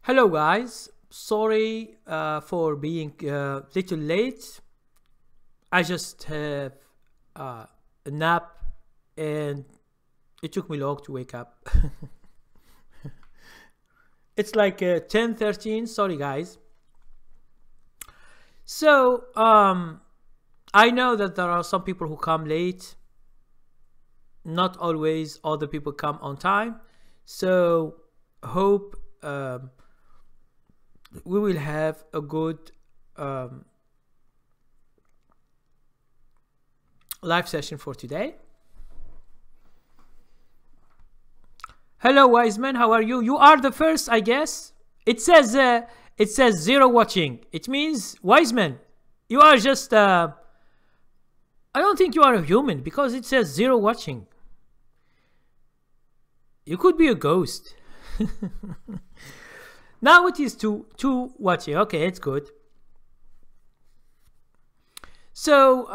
Hello guys, sorry for being little late. I just have a nap and it took me long to wake up. It's like 10:13. Sorry guys. So I know that there are some people who come late. Not always all the people come on time. So hope we will have a good live session for today. Hello Wiseman, how are you? You are the first, I guess. It says 0 watching. It means Wiseman, you are just I don't think you are a human because it says 0 watching. You could be a ghost. Now it is two watching. Okay, it's good. So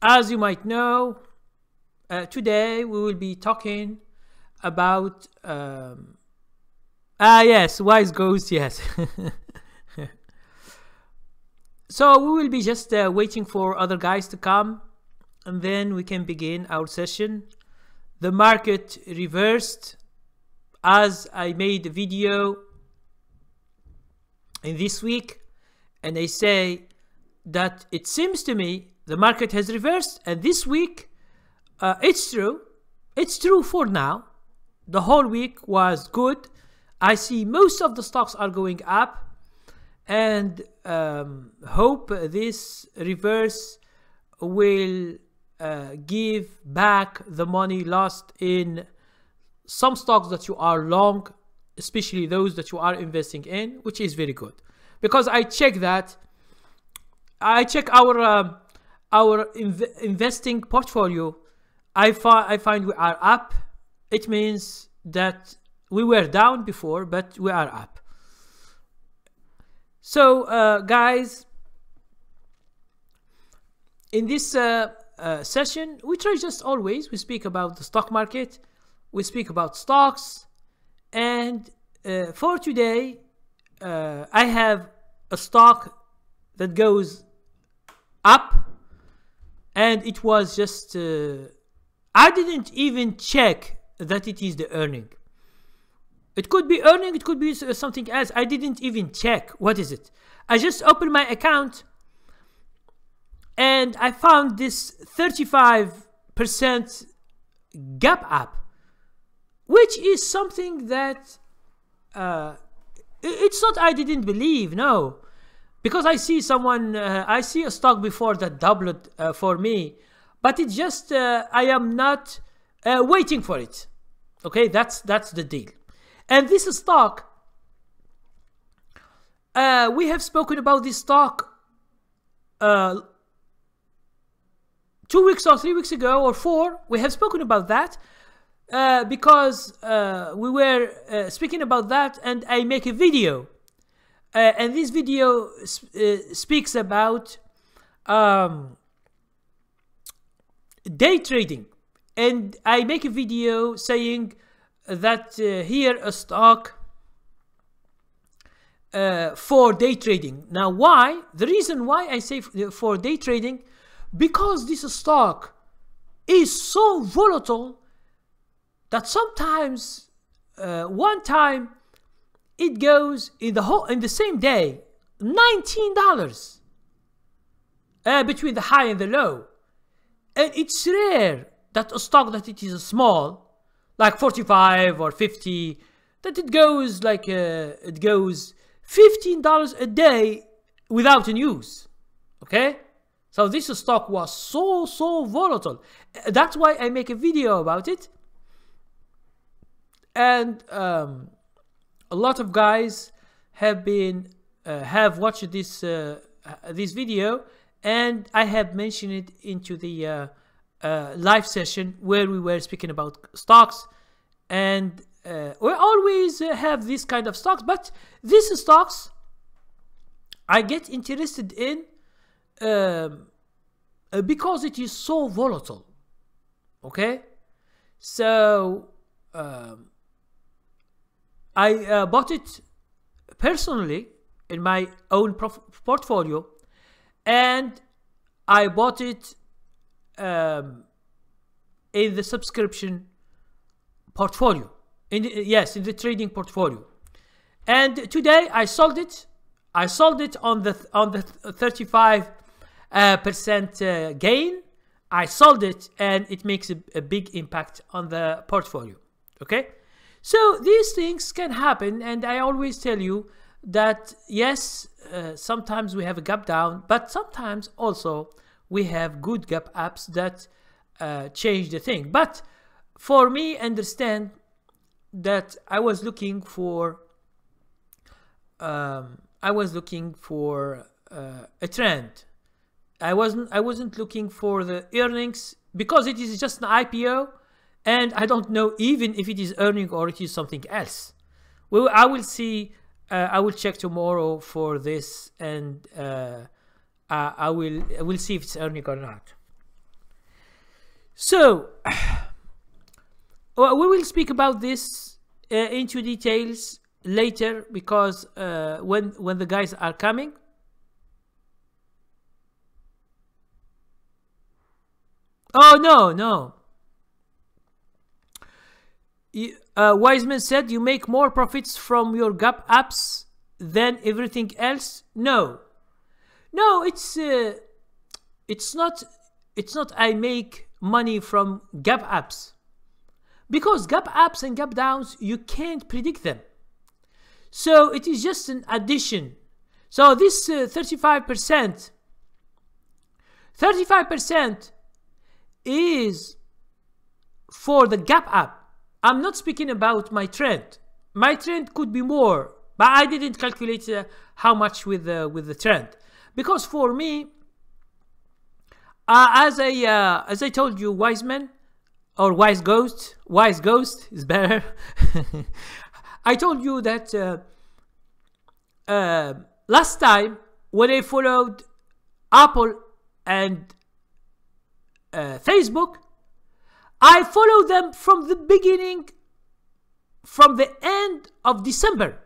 as you might know, today we will be talking about yes, wise ghost, yes. So we will be just waiting for other guys to come, and then we can begin our session. The market reversed as I made a video in this week, and I say that it seems to me the market has reversed, and this week it's true for now. The whole week was good. I see most of the stocks are going up, and hope this reverse will give back the money lost in some stocks that you are long, especially those that you are investing in, which is very good, because I check our investing portfolio. I find we are up. It means that we were down before, but we are up. So guys, in this session, we try just always, we speak about the stock market, we speak about stocks, and for today, I have a stock that goes up, and it was just, I didn't even check that it is the earning. It could be earning, it could be something else. I didn't even check. What is it? I just opened my account, and I found this 35% gap up, which is something that it's not I didn't believe, no, because I see someone, I see a stock before that doubled for me, but it's just I am not waiting for it. Okay, that's the deal. And this stock, we have spoken about this stock 2 weeks or 3 weeks ago or 4. We have spoken about that because we were speaking about that, and I make a video, and this video speaks about day trading, and I make a video saying that here a stock for day trading. Now why? The reason why I say for day trading, because this stock is so volatile that sometimes one time it goes in the same day $19 between the high and the low, and it's rare that a stock that it is small, like 45 or 50, that it goes like it goes $15 a day without news. Okay, so this stock was so volatile. That's why I make a video about it, and a lot of guys have been have watched this video, and I have mentioned it into the live session where we were speaking about stocks, and we always have this kind of stocks, but these stocks I get interested in because it is so volatile. Okay, So I bought it personally in my own portfolio, and I bought it in the subscription portfolio, in the trading portfolio. And today I sold it. I sold it on the 35% gain. I sold it, and it makes a big impact on the portfolio. Okay, so these things can happen, and I always tell you that yes, sometimes we have a gap down, but sometimes also we have good gap ups that change the thing. But for me, understand that I was looking for a trend. I wasn't looking for the earnings, because it is just an IPO, and I don't know even if it is earning or it is something else. Well, I will see. I will check tomorrow for this, and I will see if it's earning or not. So we will speak about this into details later, because when the guys are coming. Oh no. Wiseman said you make more profits from your gap apps than everything else. No, it's not I make money from gap apps, because gap apps and gap downs, you can't predict them. So it is just an addition. So this 35% is for the gap up. I'm not speaking about my trend. My trend could be more, but I didn't calculate how much with the trend, because for me, as I told you, Wiseman or Wise Ghost is better. I told you that last time when I followed Apple and Facebook, I followed them from the beginning, from the end of December,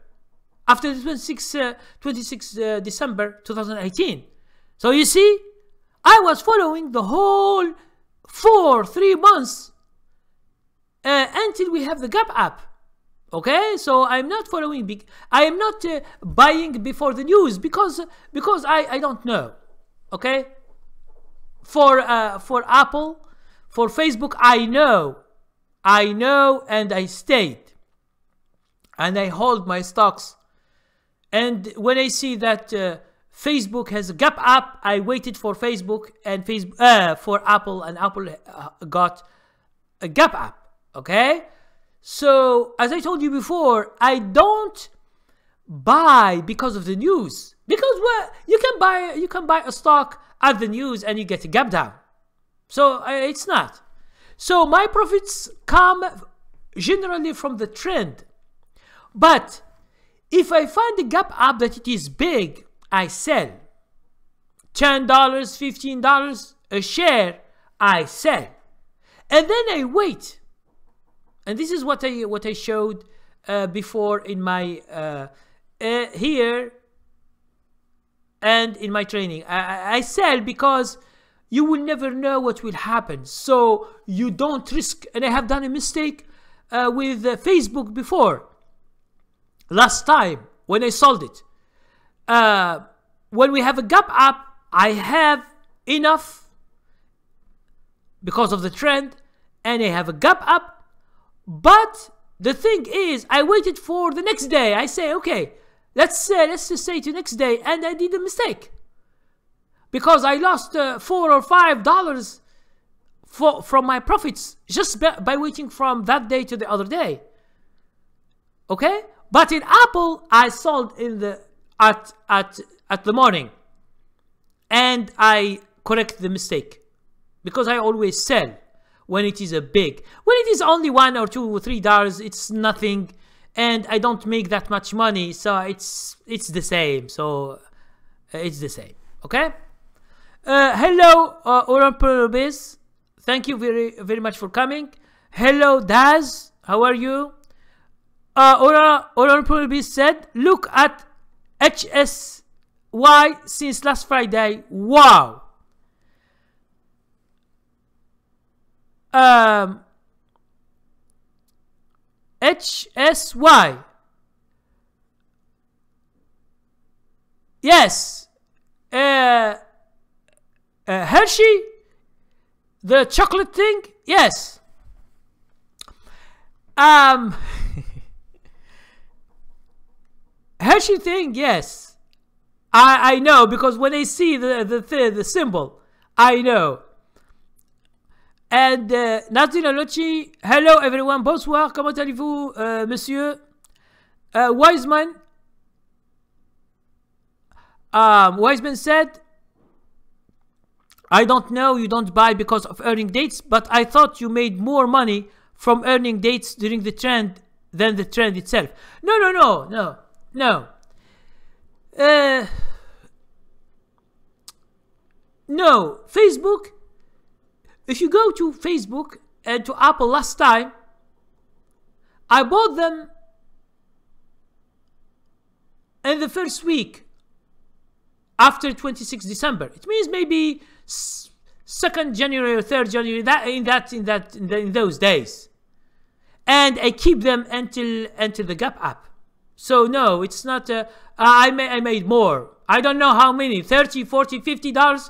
after the 26 December 2018. So you see, I was following the whole 3 months until we have the gap up. Okay, so I'm not following big. I am not buying before the news, because I don't know. Okay, for Apple, for Facebook, I know, and I stayed, and I hold my stocks. And when I see that Facebook has a gap up, I waited for Facebook and for Apple, and Apple got a gap up. Okay, so as I told you before, I don't buy because of the news, because you can buy a stock at the news and you get a gap down. So it's not. So my profits come generally from the trend. But if I find a gap up that it is big, I sell. $10, $15 a share, I sell. And then I wait. And this is what I showed before in my here and in my training. I sell because you will never know what will happen, so you don't risk. And I have done a mistake with Facebook before. Last time when I sold it, when we have a gap up, I have enough because of the trend, and I have a gap up. But the thing is, I waited for the next day. I say, okay, let's just say to next day, and I did a mistake, because I lost $4 or $5 from my profits just by waiting from that day to the other day. Okay, but in Apple, I sold in the at the morning, and I correct the mistake, because I always sell when it is a big. When it is only $1 or $2 or $3, it's nothing, and I don't make that much money, so it's the same. So it's the same. Okay. Hello, Oran Biz. Thank you very much for coming. Hello, Daz. How are you? Honorable said, look at HSY since last Friday. Wow. HSY. Yes. Hershey, the chocolate thing. Yes. Hershey thing. Yes. I know, because when I see the symbol, I know. And Nazina Lochi, hello everyone, bonsoir, comment allez-vous, monsieur? Wiseman said, I don't know, you don't buy because of earning dates, but I thought you made more money from earning dates during the trend than the trend itself. No. No, Facebook, if you go to Facebook and to Apple last time, I bought them in the first week after 26 December. It means maybe 2nd January or 3rd January, in those days. And I keep them until the gap up. So no, it's not, I made more. I don't know how many, 30, 40, $50.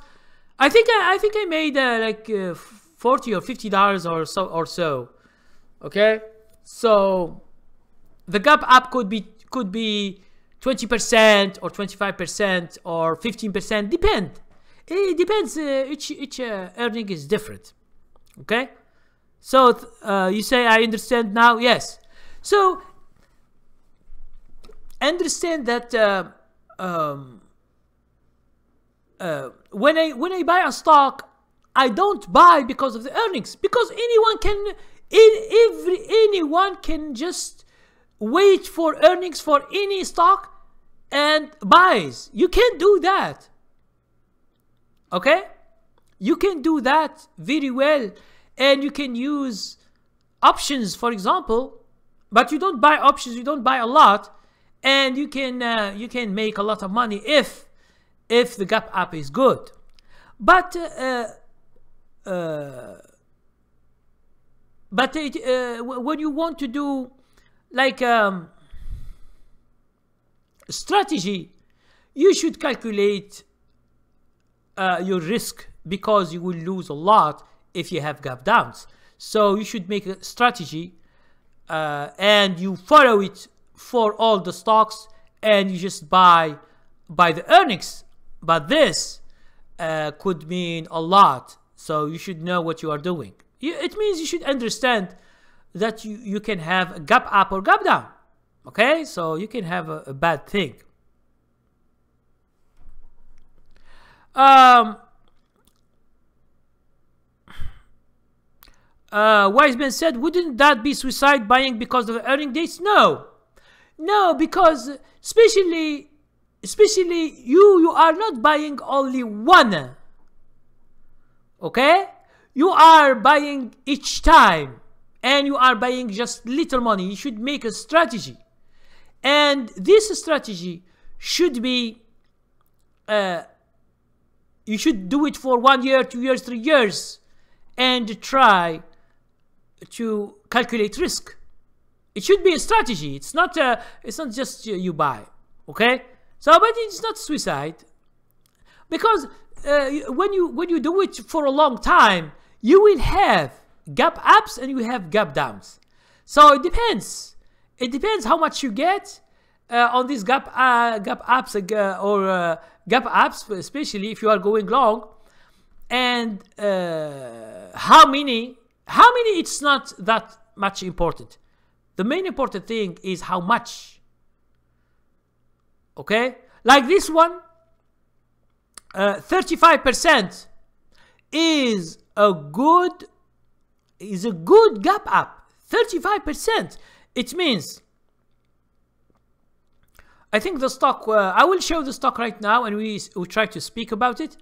I think I made like $40 or $50 or so. Okay? So the gap up could be 20% or 25% or 15%, it depends. Each earning is different. Okay, so you say I understand now. Yes, so understand that when I buy a stock, I don't buy because of the earnings, because anyone can just wait for earnings for any stock and buys. You can't do that. Okay, you can do that very well, and you can use options, for example, but you don't buy options, you don't buy a lot, and you can make a lot of money if the gap up is good. But when you want to do like strategy, you should calculate your risk, because you will lose a lot if you have gap downs. So you should make a strategy and you follow it for all the stocks, and you just buy by the earnings. But this could mean a lot, so you should know what you are doing. It means you should understand that you can have a gap up or gap down. Okay, so you can have a bad thing. Wiseman said, wouldn't that be suicide buying because of the earning dates? No, because especially you are not buying only one. Okay, you are buying each time, and you are buying just little money. You should make a strategy, and this strategy should be you should do it for 1 year, 2 years, 3 years, and try to calculate risk. It should be a strategy. It's not just you buy. Okay, so but it's not suicide, because when you do it for a long time, you will have gap ups and you will have gap downs. So it depends. It depends how much you get on these gap ups or gap ups, especially if you are going long, and how many. It's not that much important. The main important thing is how much. Okay, like this one, 35% is a good gap up. 35%. It means, I think the stock. I will show the stock right now, and we try to speak about it.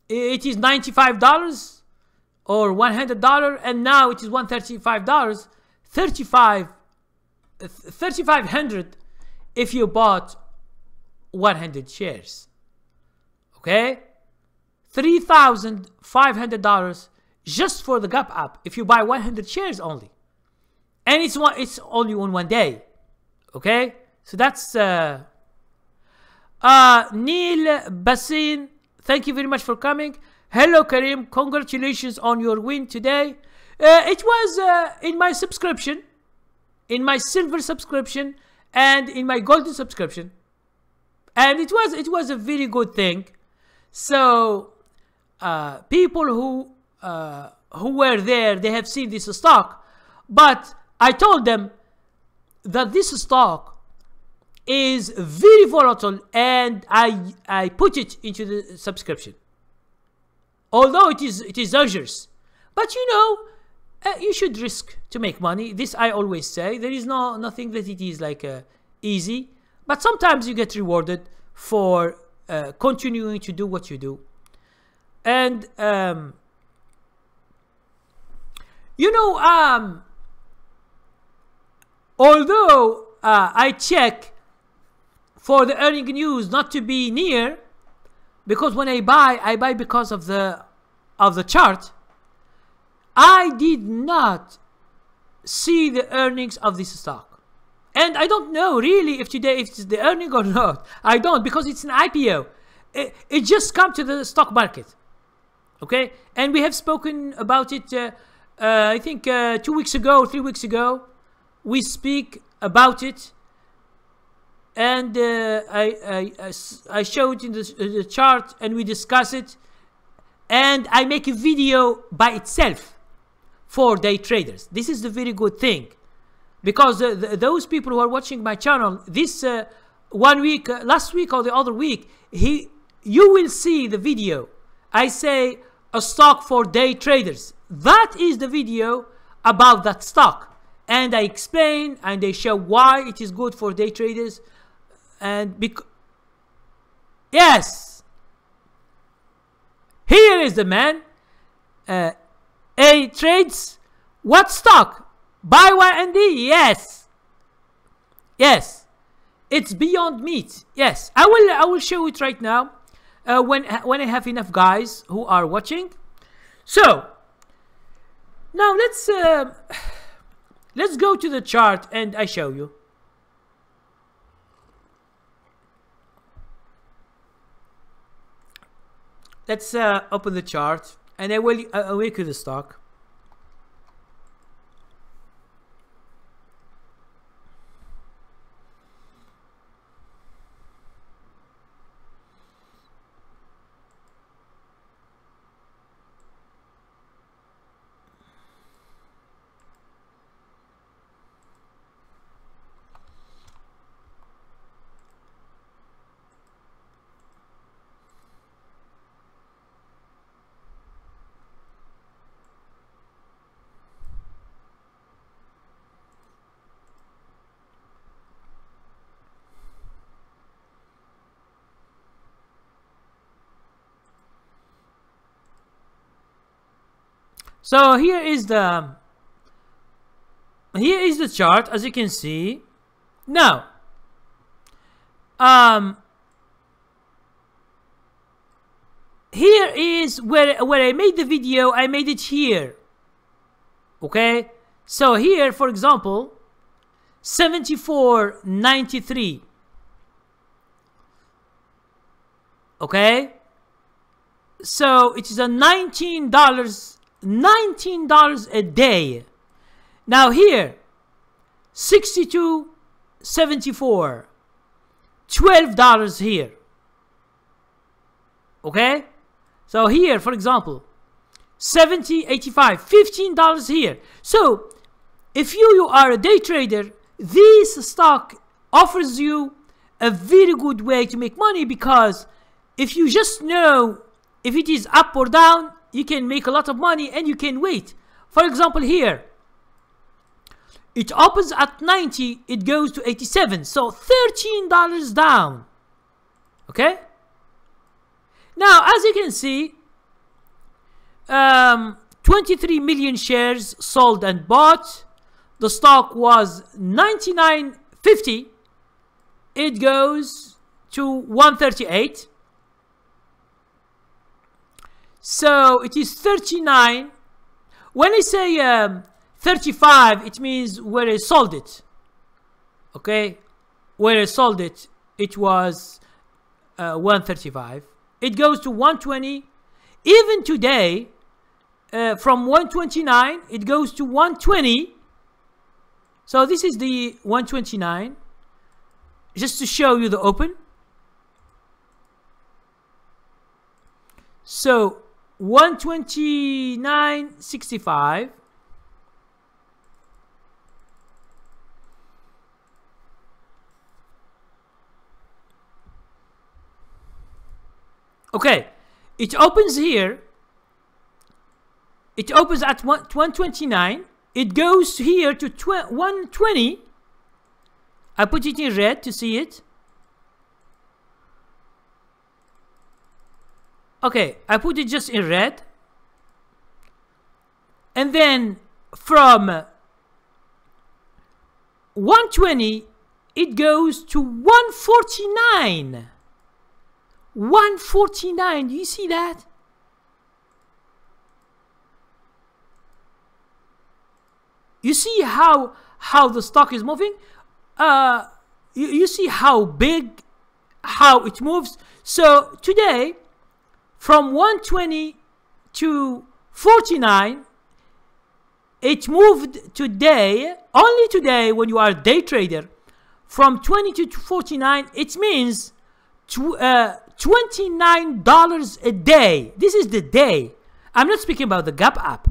It is $95 or $100, and now it is $135, 3,500 if you bought 100 shares. Okay, $3,500 just for the gap up if you buy 100 shares only, and it's only on one day. Okay, so that's Neil Bassin. Thank you very much for coming. Hello Karim, congratulations on your win today. It was in my subscription, in my silver subscription, and in my golden subscription, and it was a very good thing. So people who were there, they have seen this stock, but I told them that this stock is very volatile, and I put it into the subscription. Although it is dangerous, but you know, you should risk to make money. This I always say. There is nothing that it is like easy, but sometimes you get rewarded for continuing to do what you do. And you know, although I check for the earning news not to be near, because when I buy because of the chart. I did not see the earnings of this stock, and I don't know really if today if it's the earning or not. I don't, because it's an IPO. It just come to the stock market. Okay, and we have spoken about it. I think 2 weeks ago, 3 weeks ago, we speak about it, and I showed in the chart, and we discuss it, and I make a video by itself for day traders. This is the very good thing, because those people who are watching my channel this 1 week, last week or the other week, you will see the video. I say a stock for day traders. That is the video about that stock, and I explain and I show why it is good for day traders. And yes, here is the man. A trades what stock? Buy Y&D. Yes, yes, it's Beyond Meat. Yes, I will show it right now when I have enough guys who are watching. So now let's go to the chart and I show you. Let's open the chart and I will look at the stock. So here is the chart, as you can see. Now, here is where I made the video. I made it here. Okay, so here, for example, 74.93. Okay, so it is a $19 a day. Now here 62.74, $12 here. Okay, so here, for example, 70.85, $15 here. So if you are a day trader, this stock offers you a very good way to make money, because if you just know if it is up or down, you can make a lot of money and you can wait. For example, here it opens at 90, it goes to 87, so $13 down. Okay, now as you can see, $12 23 million shares sold and bought. The stock was 99.50. It goes to 138. So it is 39. When I say 35, it means where I sold it. Okay, where I sold it, it was 135. It goes to 120. Even today, from 129, it goes to 120. So this is the 129. Just to show you the open. So 129.65. Okay, it opens here. It opens at 129. It goes here to 120. I put it in red to see it. Okay, I put it just in red. And then from 120, it goes to 149. 149, do you see that? You see how the stock is moving? You see how big, how it moves. So today, from 120 to 49, it moved today, only today when you are a day trader, from 20 to 49, it means $29 a day. This is the day. I'm not speaking about the Gap app.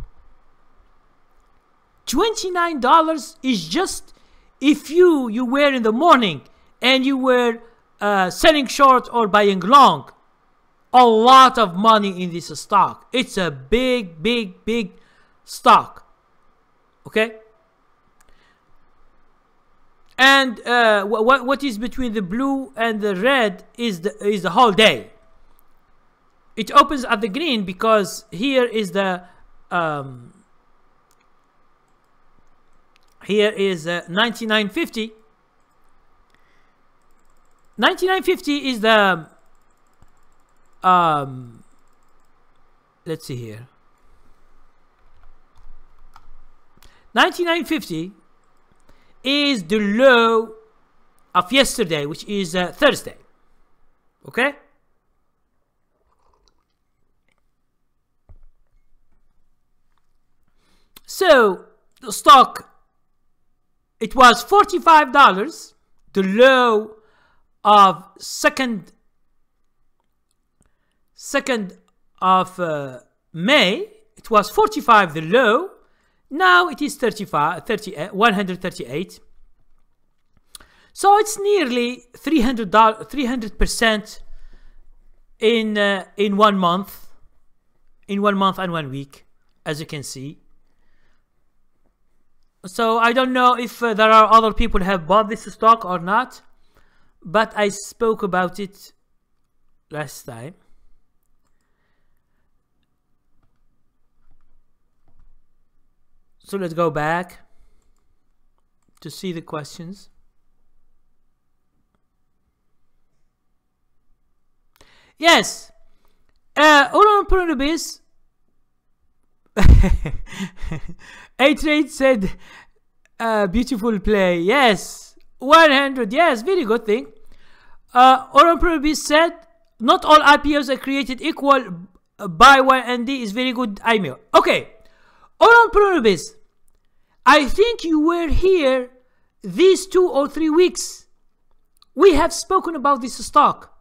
$29 is just if you were in the morning and you were selling short or buying long. A lot of money in this stock. It's a big stock. Okay. And what is between the blue and the red is the whole day. It opens at the green because here is the 99.50. 99.50 is the let's see here. 99.50 is the low of yesterday, which is Thursday. Okay. So the stock, it was $45, the low of second of May. It was 45, the low. Now it is 138. So it's nearly 300% in 1 month, in 1 month and 1 week, as you can see. So I don't know if there are other people who have bought this stock or not, but I spoke about it last time. So let's go back to see the questions. Yes, Oran A-Trade said, beautiful play. Yes, 100. Yes, very good thing. Oran said, not all IPOs are created equal. Buy one ND is very good IPO. Okay, Oran I think you were here these 2 or 3 weeks. We have spoken about this stock,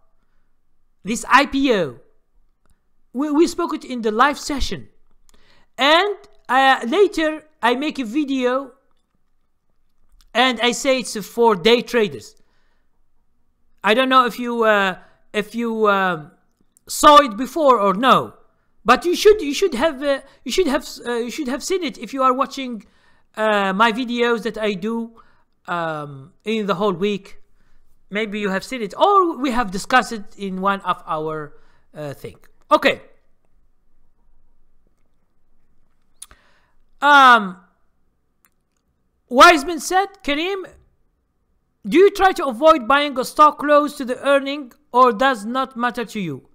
this IPO. We spoke it in the live session. And later I make a video and I say it's for day traders. I don't know if you saw it before or no, but you should have seen it if you are watching my videos that I do in the whole week. Maybe you have seen it, or we have discussed it in one of our thing. Okay. Wiseman said, Kareem, do you try to avoid buying a stock close to the earning, or does not matter to you?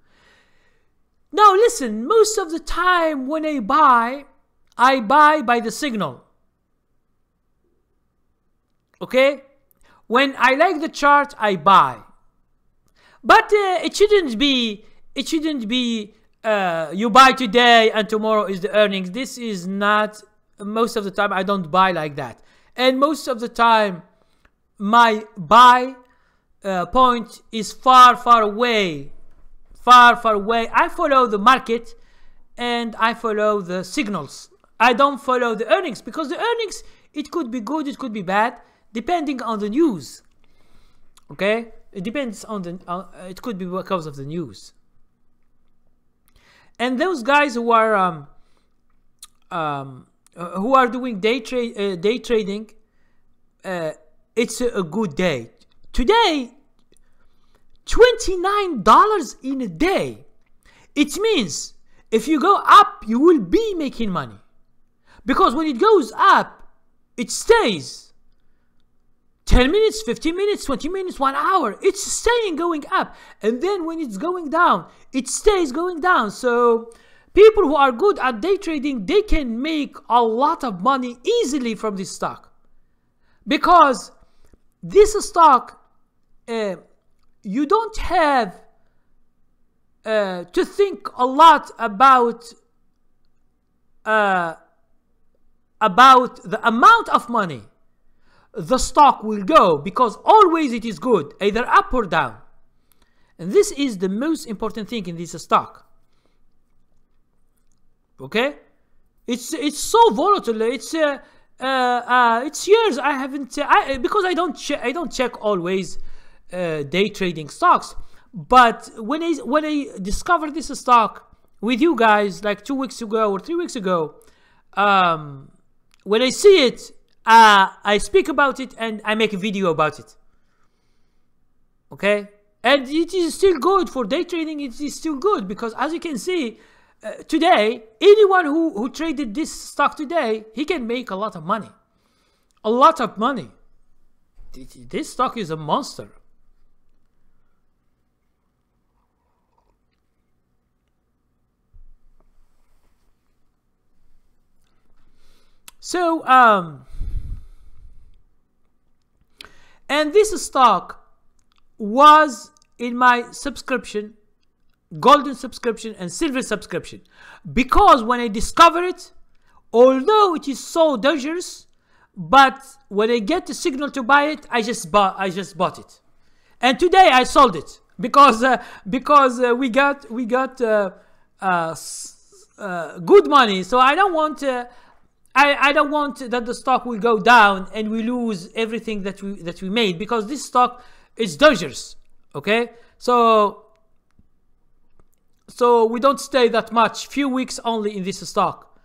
Now listen, most of the time when I buy by the signal. Okay? When I like the chart, I buy. But it shouldn't be you buy today and tomorrow is the earnings. This is not, most of the time I don't buy like that. And most of the time my buy point is far away. I follow the market and I follow the signals. I don't follow the earnings, because the earnings, it could be good, it could be bad, depending on the news. Okay, it depends on the it could be because of the news. And those guys who are doing day trading, it's a good day. Today, $29 in a day. It means if you go up, you will be making money, because when it goes up, it stays 10 minutes, 15 minutes, 20 minutes, 1 hour. It's staying going up. And then when it's going down, it stays going down. So people who are good at day trading, they can make a lot of money easily from this stock. Because this stock, you don't have to think a lot about the amount of money the stock will go, because always it is good, either up or down. And this is the most important thing in this stock. Okay, it's so volatile. It's years I haven't because I don't check always day trading stocks. But when I discovered this stock with you guys like 2 weeks ago or 3 weeks ago, when I see it, I speak about it and I make a video about it. Okay, and it is still good for day trading. It is still good because, as you can see, today, anyone who traded this stock today, he can make a lot of money. A lot of money. This stock is a monster. So, and this stock was in my subscription, golden subscription and silver subscription, because when I discover it, although it is so dangerous, but when I get the signal to buy it, I just bought it. And today I sold it because we got good money. So I don't want I don't want that the stock will go down and we lose everything that we made, because this stock is dangerous. Okay, so we don't stay that much, few weeks only in this stock,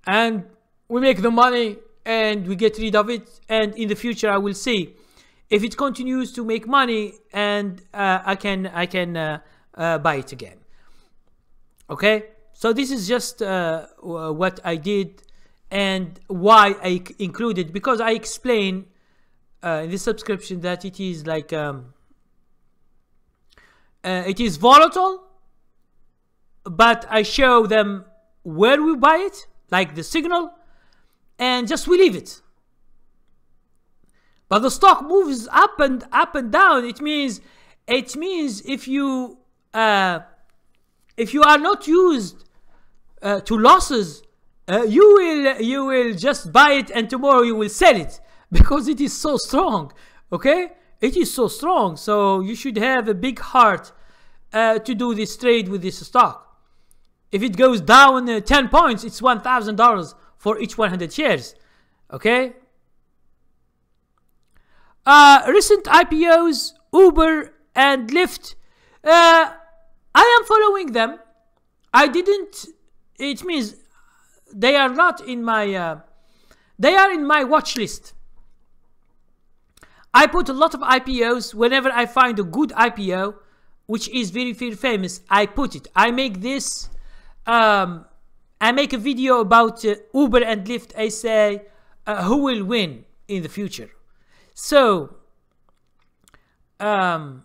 and we make the money and we get rid of it. And in the future, I will see if it continues to make money, and I can buy it again. Okay, so this is just what I did. And why I included, because I explain in this subscription that it is like it is volatile, but I show them where we buy it, like the signal, and just we leave it. But the stock moves up and down. It means if you are not used to losses, you will just buy it and tomorrow you will sell it, because it is so strong. Okay, it is so strong. So you should have a big heart to do this trade with this stock. If it goes down 10 points, it's $1,000 for each 100 shares. Okay. Recent IPOs, Uber and Lyft. I am following them. I didn't. It means they are not in my. They are in my watch list. I put a lot of IPOs. Whenever I find a good IPO, which is very, very famous, I put it. I make this I make a video about Uber and Lyft. I say who will win in the future. So I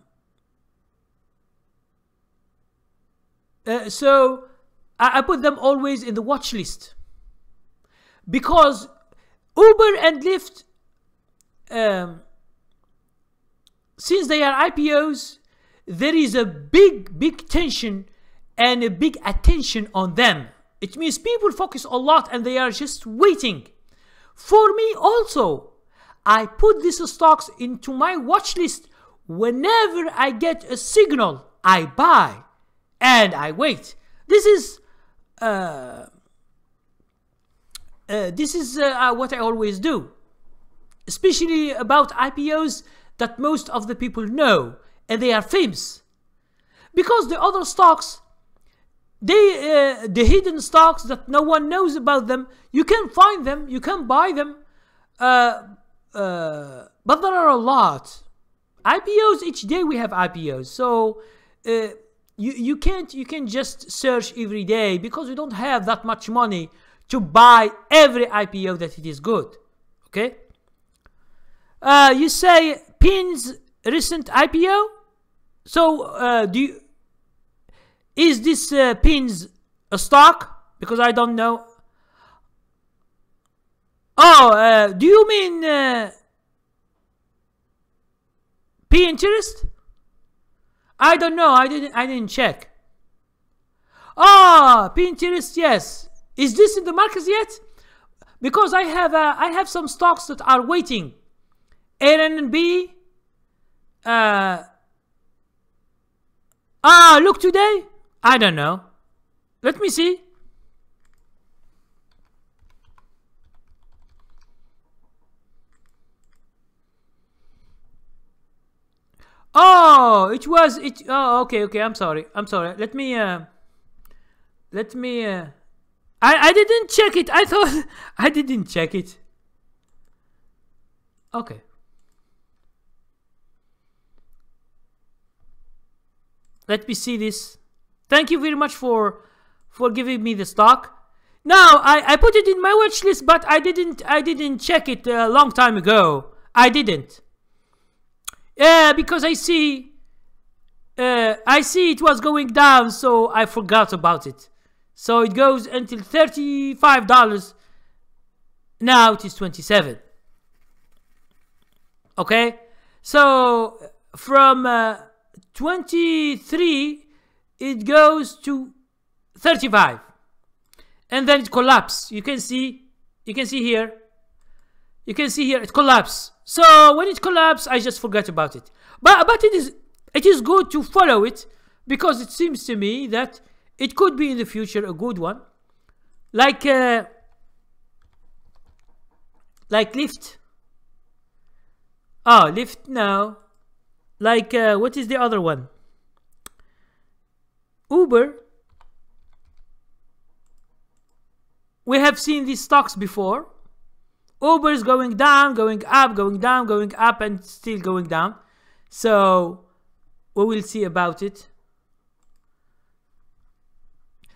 put them always in the watch list, because Uber and Lyft, since they are IPOs, there is a big tension and a big attention on them. It means people focus a lot and they are just waiting. For me also, I put these stocks into my watch list. Whenever I get a signal, I buy and I wait. This is what I always do, especially about IPOs that most of the people know and they are famous. Because the other stocks, the hidden stocks that no one knows about them, you can find them, you can buy them, but there are a lot. IPOs, each day we have IPOs, so you can't just search every day, because you don't have that much money to buy every IPO that it is good. Okay? You say Pin's recent IPO. So is this Pin's a stock? Because I don't know. Oh, do you mean Pinterest? I don't know. I didn't check. Ah, Pinterest. Yes. Is this in the markets yet? Because I have some stocks that are waiting. Airbnb. Look today. I don't know. Let me see. Oh, it was it. Oh, okay. I'm sorry. Let me. I didn't check it. I thought I didn't check it. Okay. Let me see this. Thank you very much for giving me the stock. Now I put it in my watch list, but I didn't check it a long time ago. I didn't. Because I see it was going down, so I forgot about it. So it goes until $35. Now it is 27. Okay, so from 23 it goes to 35, and then it collapses. You can see here it collapses. So when it collapses, I just forgot about it. But it is good to follow it, because it seems to me that it could be in the future a good one, like Lyft. Oh, Lyft, no. Like what is the other one? Uber. We have seen these stocks before. Uber is going down, going up, going down, going up, and still going down. So we will see about it.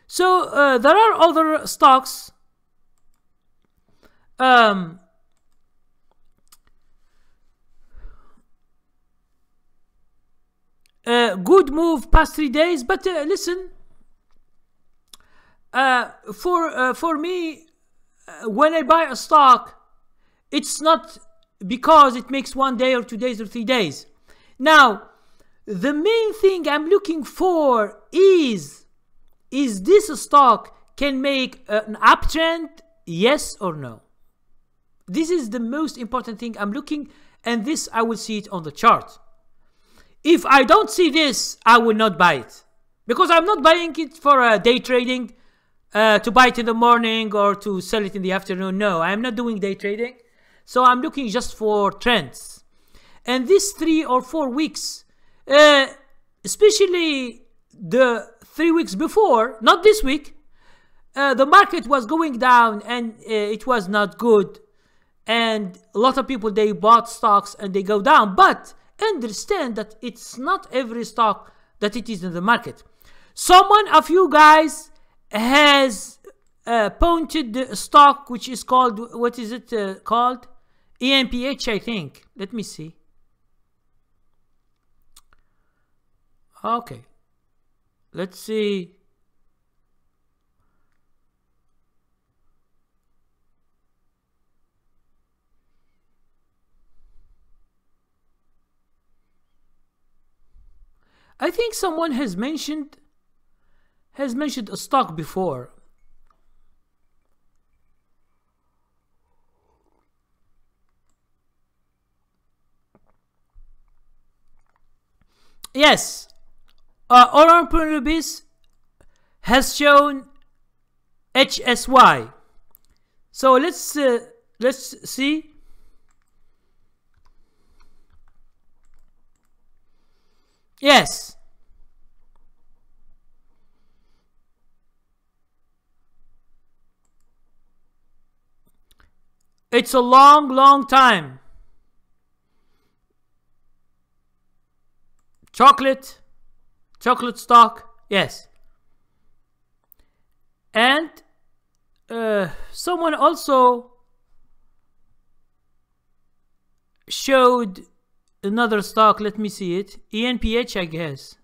So there are other stocks. Good move past 3 days, but listen. For me, when I buy a stock, it's not because it makes 1 day or 2 days or 3 days. Now, the main thing I'm looking for is this stock can make an uptrend, yes or no? This is the most important thing I'm looking, and this I will see it on the chart. If I don't see this, I will not buy it, because I'm not buying it for day trading, to buy it in the morning or to sell it in the afternoon. No, I'm not doing day trading. So I'm looking just for trends. And this 3 or 4 weeks, especially the 3 weeks before, not this week, the market was going down and it was not good. And a lot of people, they bought stocks and they go down. But understand that it's not every stock that it is in the market. Someone of you guys has pointed stock, which is called, what is it called? ENPH, I think. Let me see. Okay. Let's see. I think someone has mentioned a stock before. Yes, Oran Pronobis has shown HSY. So let's see. Yes. It's a long time. Chocolate stock, yes. And someone also showed another stock. Let me see it. ENPH, I guess.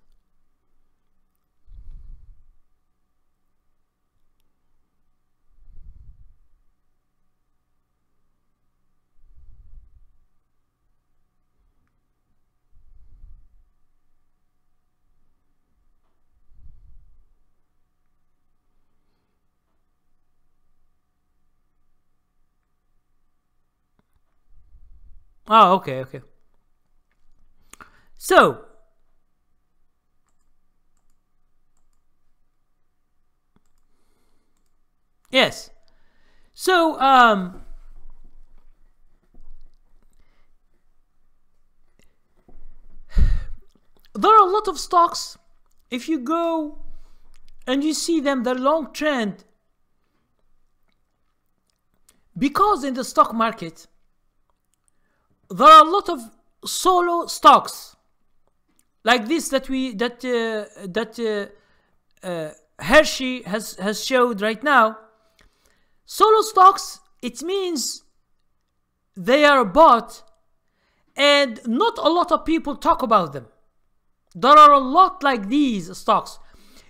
Oh, okay. So, yes. So, there are a lot of stocks. If you go and you see them, their long trend, because in the stock market, there are a lot of solo stocks like this that Hershey has showed right now. Solo stocks, it means they are bought and not a lot of people talk about them. There are a lot like these stocks,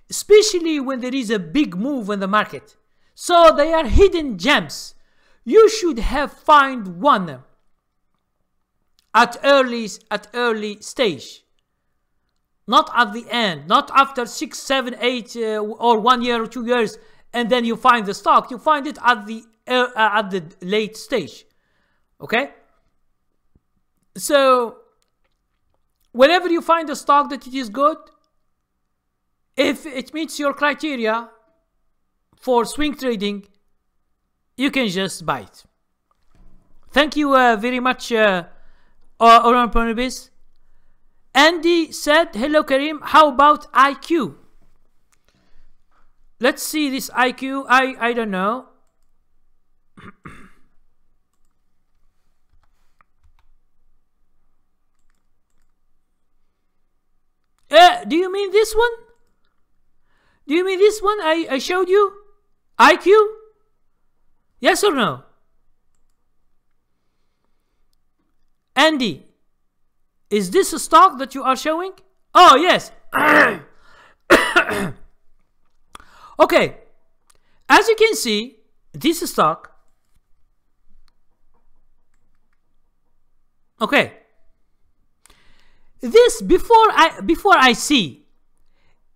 especially when there is a big move in the market. So they are hidden gems. You should have find one at early stage, not at the end, not after 6, 7, 8 or 1 year or 2 years, and then you find the stock. You find it at the late stage. Okay, so whenever you find a stock that it is good, if it meets your criteria for swing trading, you can just buy it. Thank you very much, Oran Pronobis. Andy said, hello Karim, how about IQ? Let's see this IQ. I don't know. Do you mean this one? Do you mean this one I showed you? IQ? Yes or no? Andy, is this a stock that you are showing? Oh, yes. Okay. As you can see, this is stock. Okay. This, before I see,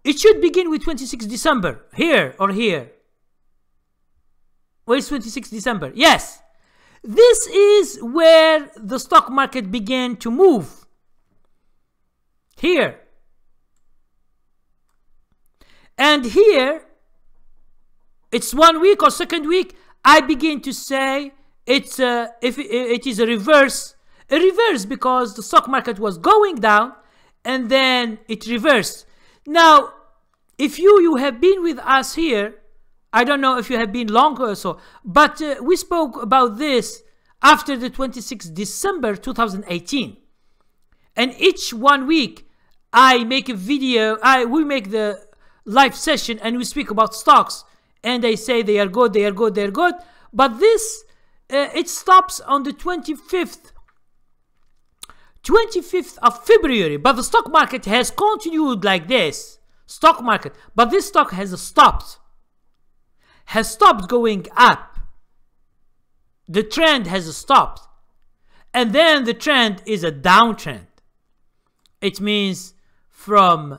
it should begin with 26 December. Here or here. Where is 26 December? Yes. This is where the stock market began to move. Here. And here, it's 1 week or second week, I begin to say it's if it is a reverse because the stock market was going down and then it reversed. Now, if you have been with us here, I don't know if you have been longer or so, but we spoke about this after the 26th December 2018. And each 1 week, I make a video, we make the live session and we speak about stocks and I say they are good, they are good, they are good. But this, it stops on the 25th of February. But the stock market has continued like this. Stock market. But this stock has stopped going up. The trend has stopped. And then the trend is a downtrend. It means from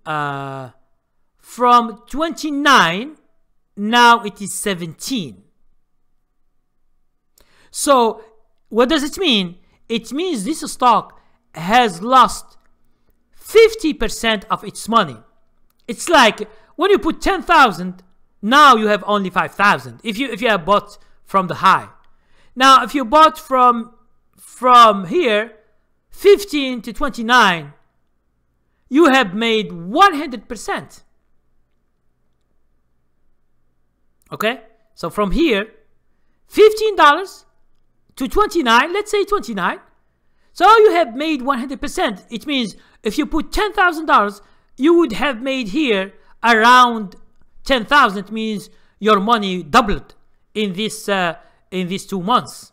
29, now it is 17. So what does it mean? It means this stock has lost 50% of its money. It's like when you put 10,000, now you have only 5,000. If you have bought from the high. Now if you bought from here 15 to 29, you have made 100%. Okay? So from here, $15 to 29, let's say 29. So you have made 100%. It means if you put $10,000, you would have made here around 10,000. It means your money doubled in these 2 months.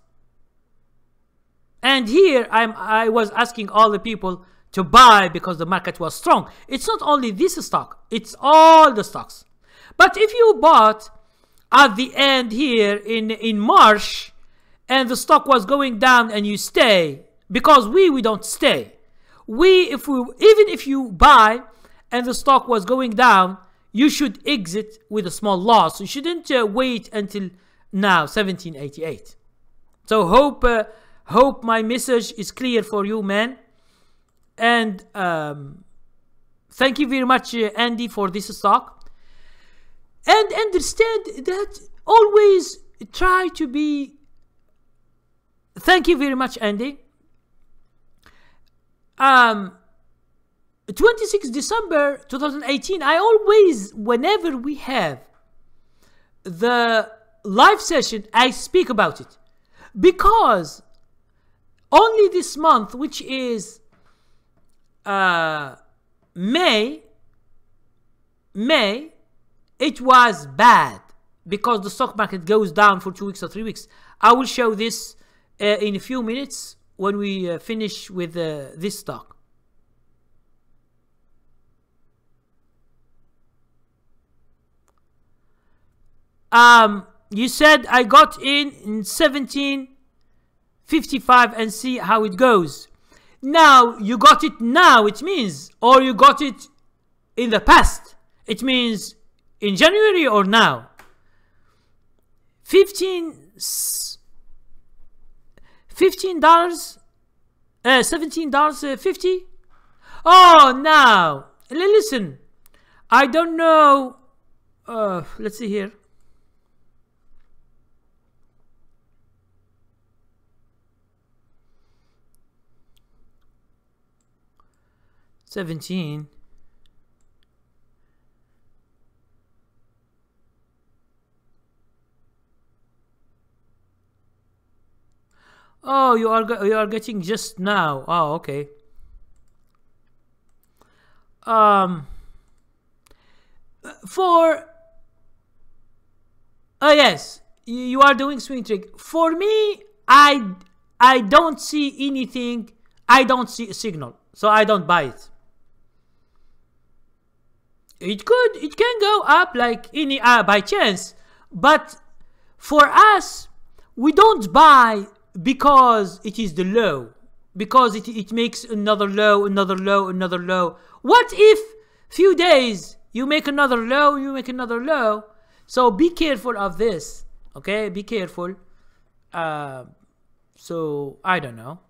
And here I was asking all the people to buy because the market was strong. It's not only this stock, it's all the stocks. But if you bought at the end here in March and the stock was going down and you stay, because we don't stay. Even if you buy and the stock was going down, you should exit with a small loss. You shouldn't wait until now, 1788. So hope my message is clear for you, man. And thank you very much, Andy, for this stock. And understand that always try to be. Thank you very much, Andy. 26 December 2018, I always, whenever we have the live session, I speak about it. Because only this month, which is May, it was bad because the stock market goes down for 2 weeks or 3 weeks. I will show this in a few minutes when we finish with this stock. You said I got in 1755 and see how it goes. Now you got it now, it means, or you got it in the past. It means in January or now. $17.50. Oh, now listen. I don't know. Let's see here. $17. Oh, you are getting just now. Oh, okay. Yes, you are doing swing trade. For me, I don't see anything. I don't see a signal, so I don't buy it. It can go up like any by chance, but for us, we don't buy because it is the low, because it makes another low, another low, another low. What if few days you make another low, you make another low? So be careful of this, okay? Be careful. So I don't know.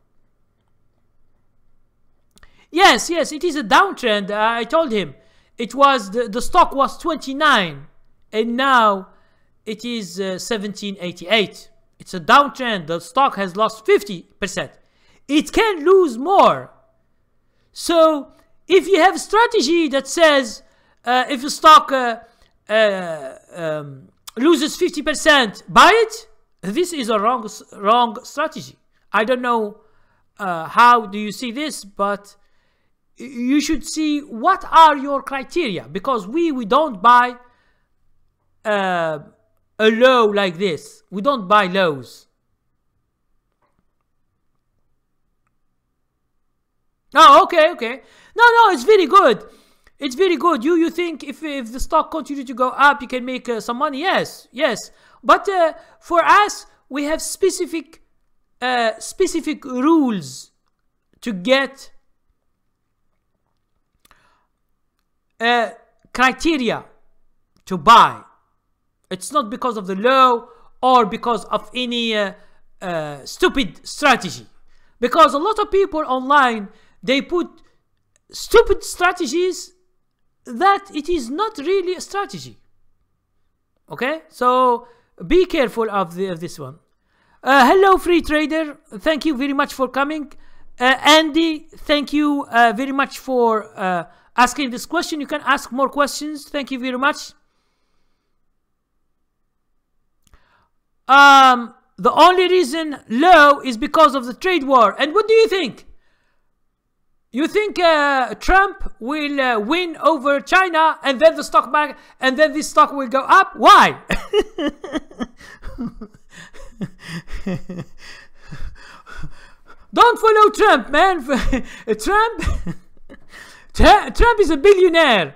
Yes, it is a downtrend. I told him it was the stock was 29 and now it is 1788. It's a downtrend. The stock has lost 50%. It can lose more. So if you have a strategy that says if the stock loses 50%, buy it, this is a wrong strategy. I don't know how do you see this, but you should see what are your criteria, because we don't buy a low like this. We don't buy lows. Oh, okay. No, it's very good. It's very good. You think if the stock continue to go up, you can make some money? Yes. But for us, we have specific rules to get criteria to buy. It's not because of the low or because of any stupid strategy. Because a lot of people online, they put stupid strategies that it is not really a strategy. Okay, so be careful of this one. Hello, free trader. Thank you very much for coming. Andy, thank you very much for asking this question. You can ask more questions. Thank you very much. The only reason low is because of the trade war. And what do you think? You think Trump will win over China and then the stock market and then this stock will go up? Why? Don't follow Trump, man. Trump is a billionaire.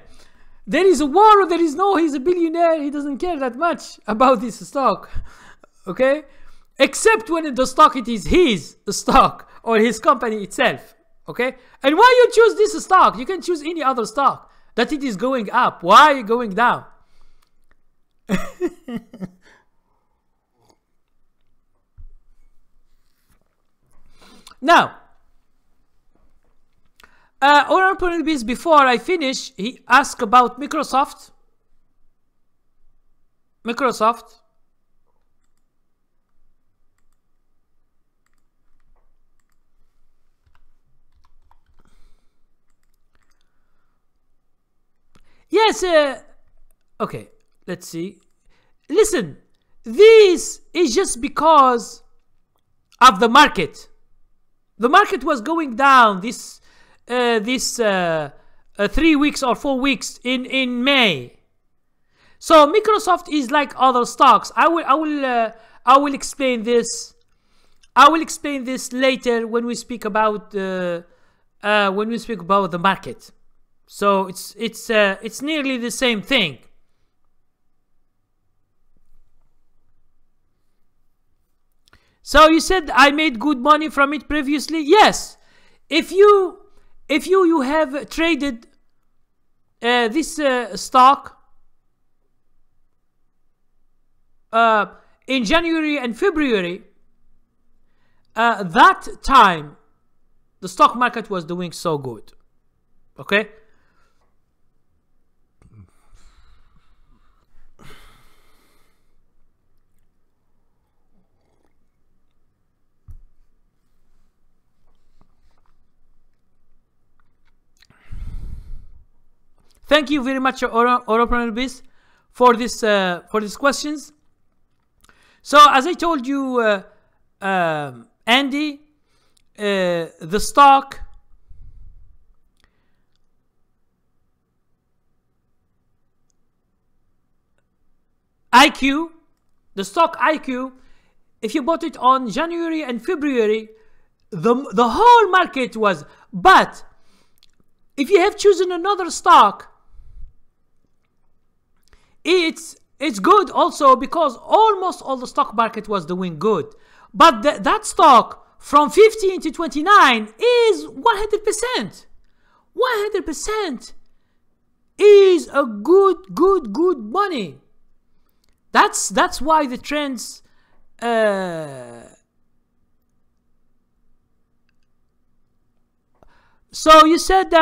There is a war or there is no, he's a billionaire. He doesn't care that much about this stock. Okay? Except when the stock, it is his stock or his company itself. Okay? And why you choose this stock? You can choose any other stock that it is going up. Why are you going down? Now, Honorable Biz, before I finish, he asked about Microsoft. Yes, okay, let's see. Listen, this is just because of the market. The market was going down this 3 weeks or 4 weeks in May. So Microsoft is like other stocks. I will explain this. I will explain this later when we speak about the market. So it's nearly the same thing. So you said I made good money from it previously. Yes, if you have traded this stock in January and February, that time the stock market was doing so good. Okay. Thank you very much, Oropanelbis, for these questions. So, as I told you, Andy, the stock IQ, if you bought it on January and February, the whole market was. But if you have chosen another stock, it's good also because almost all the stock market was doing good. But that stock from 15 to 29 is 100%. 100% is a good money. That's why the trends so you said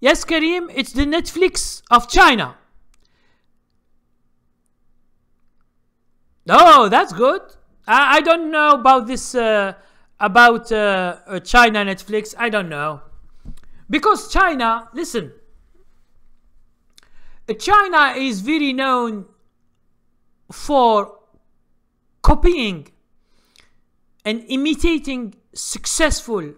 yes, Karim, it's the Netflix of China. Oh, that's good. I don't know about this about China Netflix. I don't know, because China, listen, China is very known for copying and imitating successful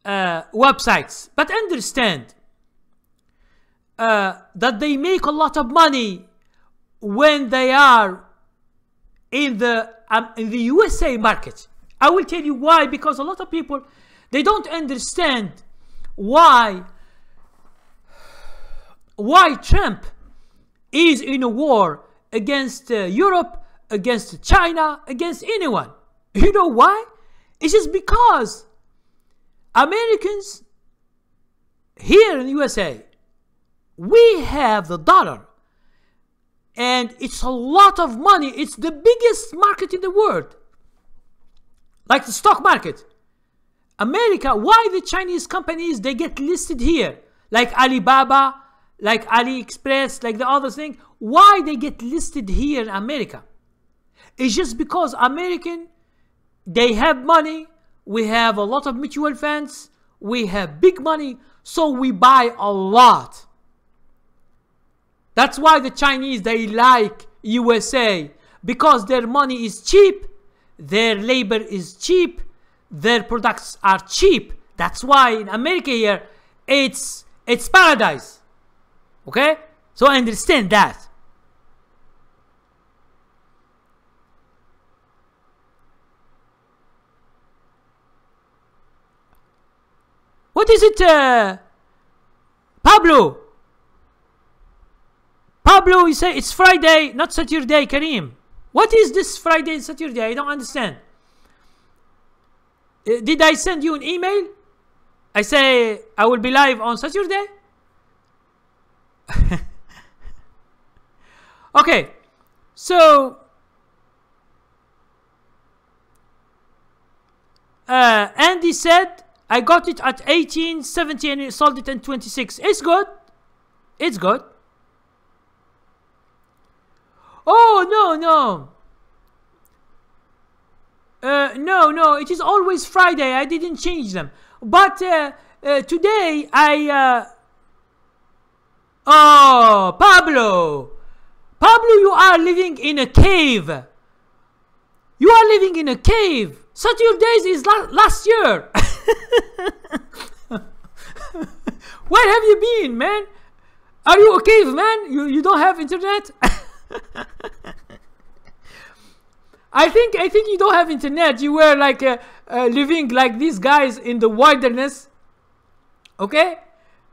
websites. But understand, that they make a lot of money when they are in the USA market. I will tell you why, because a lot of people, they don't understand why Trump is in a war against Europe, against China, against anyone. You know why? It's just because Americans here in the USA, we have the dollar, and it's a lot of money. It's the biggest market in the world, like the stock market. America, why the Chinese companies, they get listed here, like Alibaba, like AliExpress, like the other thing, why they get listed here in America? It's just because American, they have money, we have a lot of mutual funds, we have big money, so we buy a lot. That's why the Chinese, they like USA, because their money is cheap, their labor is cheap, their products are cheap. That's why in America here, it's paradise. Okay? So I understand that. What is it, Pablo? Pablo, you say it's Friday, not Saturday, Kareem. What is this Friday and Saturday? I don't understand. Did I send you an email? I say I will be live on Saturday? Okay, so Andy said I got it at 18, 17 and sold it at 26. It's good. It's good. Oh, no. No, it is always Friday. I didn't change them. But today oh, Pablo, you are living in a cave. You are living in a cave. Saturdays is last year. Where have you been, man? Are you a caveman? You don't have internet? I think you don't have internet. You were like living like these guys in the wilderness, okay,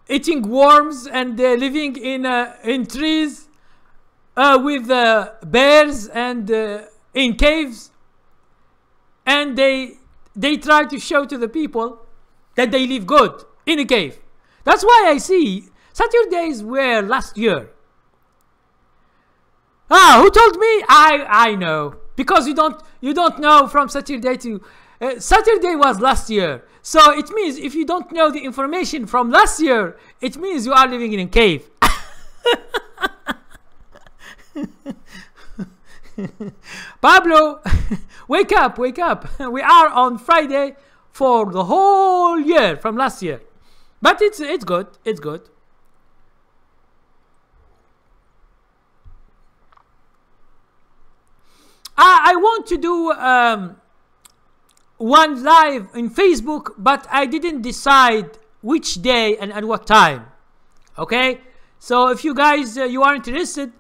eating worms and living in trees with bears and in caves, and they try to show to the people that they live good in a cave. That's why I see Saturdays were last year. Ah, who told me? I know. Because you don't know from Saturday to Saturday was last year. So it means if you don't know the information from last year, it means you are living in a cave. Pablo, wake up. We are on Friday for the whole year from last year. But it's good. It's good. I want to do one live in Facebook, but I didn't decide which day and at what time. Okay, so if you guys you are interested,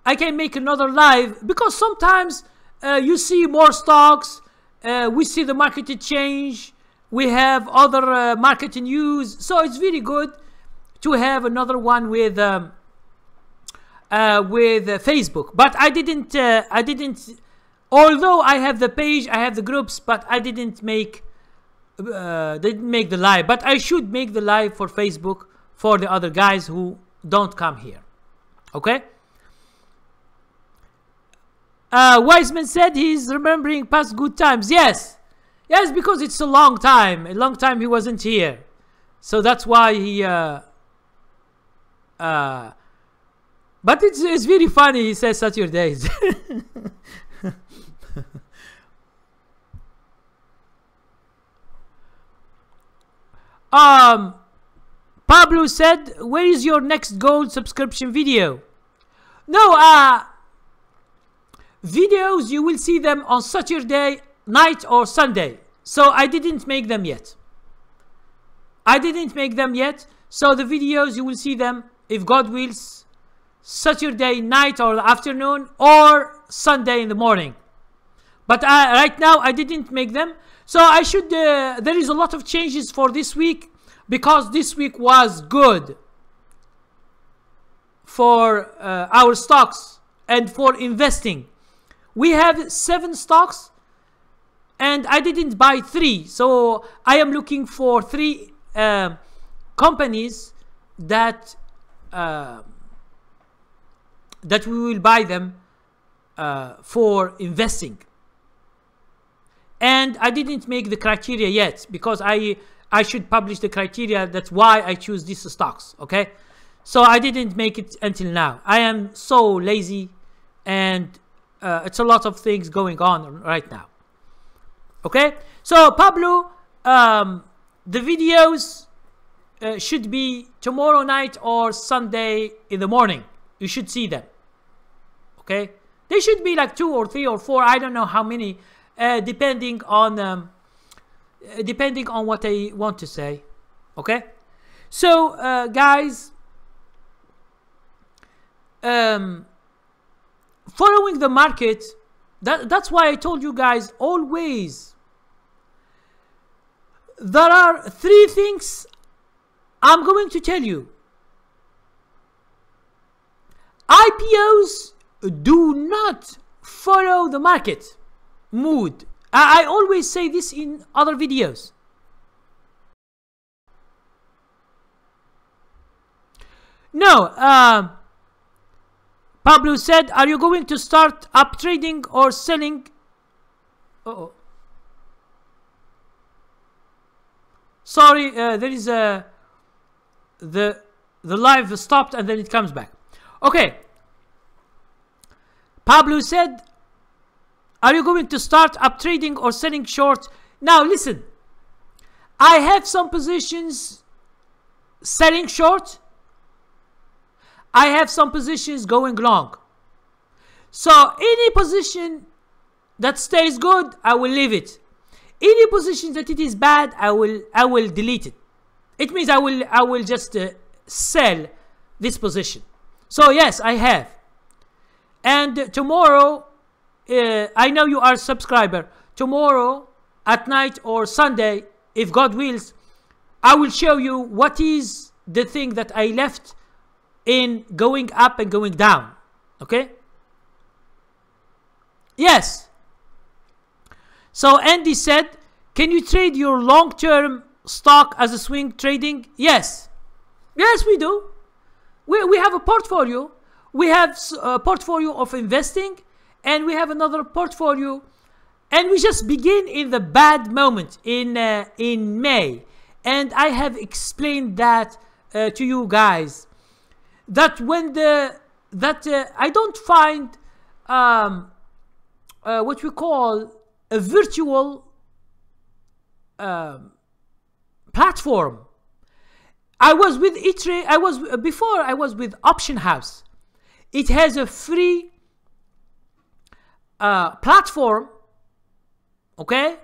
I can make another live, because sometimes you see more stocks, we see the market change, we have other market news, so it's very good to have another one with Facebook. But I didn't. Although I have the page, I have the groups, but I didn't make the live. But I should make the live for Facebook for the other guys who don't come here. Okay? Wiseman said he's remembering past good times. Yes, because it's a long time. A long time he wasn't here, so that's why he. But it's very funny. He says Saturdays. Pablo said, where is your next gold subscription video? No, videos you will see them on Saturday night or Sunday. So I didn't make them yet. So the videos you will see them if God wills, Saturday night or afternoon, or Sunday in the morning. But right now I didn't make them, so I should. There is a lot of changes for this week because this week was good for our stocks and for investing. We have 7 stocks, and I didn't buy 3, so I am looking for 3 companies that that we will buy them for investing. And I didn't make the criteria yet because I should publish the criteria. That's why I choose these stocks. Okay, so I didn't make it until now. I am so lazy, and it's a lot of things going on right now. Okay, so Pablo, the videos should be tomorrow night or Sunday in the morning. You should see them. Okay, they should be like 2 or 3 or 4. I don't know how many, depending on what I want to say. Okay, so guys, following the market. That's why I told you guys always. There are 3 things I'm going to tell you. IPOs do not follow the market mood. I always say this in other videos. No, Pablo said, are you going to start up trading or selling? Sorry, there is the live stopped and then it comes back. Okay. Pablo said, are you going to start up trading or selling short? Now listen, I have some positions selling short. I have some positions going long. So any position that stays good, I will leave it. Any position that it is bad, I will delete it. It means I will just sell this position. So yes, I have. And tomorrow, I know you are a subscriber. Tomorrow at night or Sunday, if God wills, I will show you what is the thing that I left in going up and going down. Okay? Yes. So Andy said, can you trade your long-term stock as a swing trading? Yes. Yes, we do. We have a portfolio. We have a portfolio of investing, and we have another portfolio, and we just begin in the bad moment in May, and I have explained that to you guys, that when I don't find what we call a virtual platform. I was with eTrade. Before I was with Option House. It has a free platform, okay,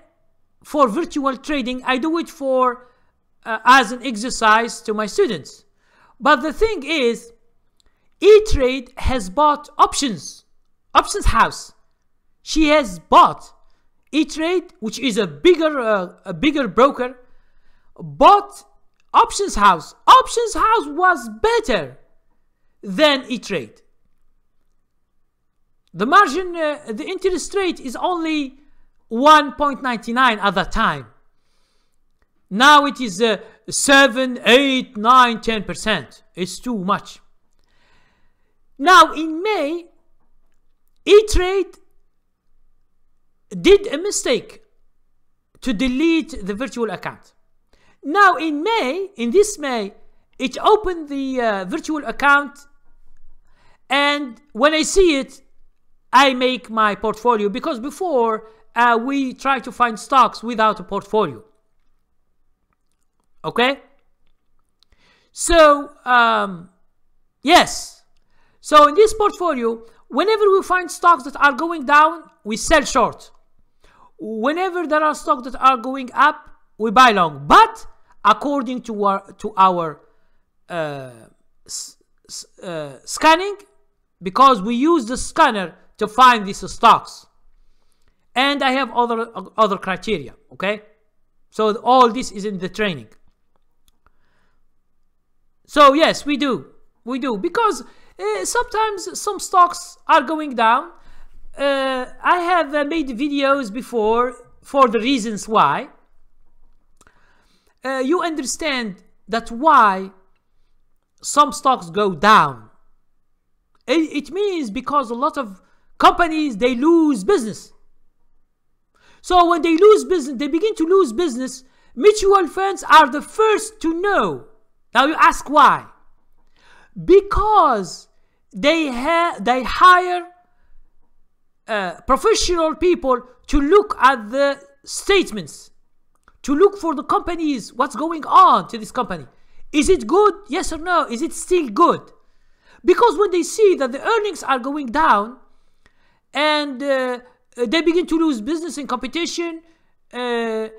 for virtual trading. I do it for as an exercise to my students. But the thing is, eTrade has bought Options House. She has bought eTrade, which is a bigger broker, bought Options House. Options House was better than eTrade. The margin, the interest rate is only 1.99 at that time. Now it is 7, 8, 9, 10%. It's too much. Now in May, eTrade did a mistake to delete the virtual account. Now in this May, it opened the virtual account, and when I see it, I make my portfolio, because before we try to find stocks without a portfolio. Okay? So, yes. So in this portfolio, whenever we find stocks that are going down, we sell short. Whenever there are stocks that are going up, we buy long. But according to our scanning, because we use the scanner to find these stocks, and I have other criteria. Okay, so all this is in the training. So yes, we do because sometimes some stocks are going down. I have made videos before for the reasons why. You understand that why some stocks go down. It means because a lot of companies, they lose business. So when they lose business, they begin to lose business, mutual funds are the first to know. Now you ask why? Because they hire professional people to look at the statements, to look for the companies, what's going on to this company. Is it good? Yes or no? Is it still good? Because when they see that the earnings are going down and they begin to lose business in competition, mutual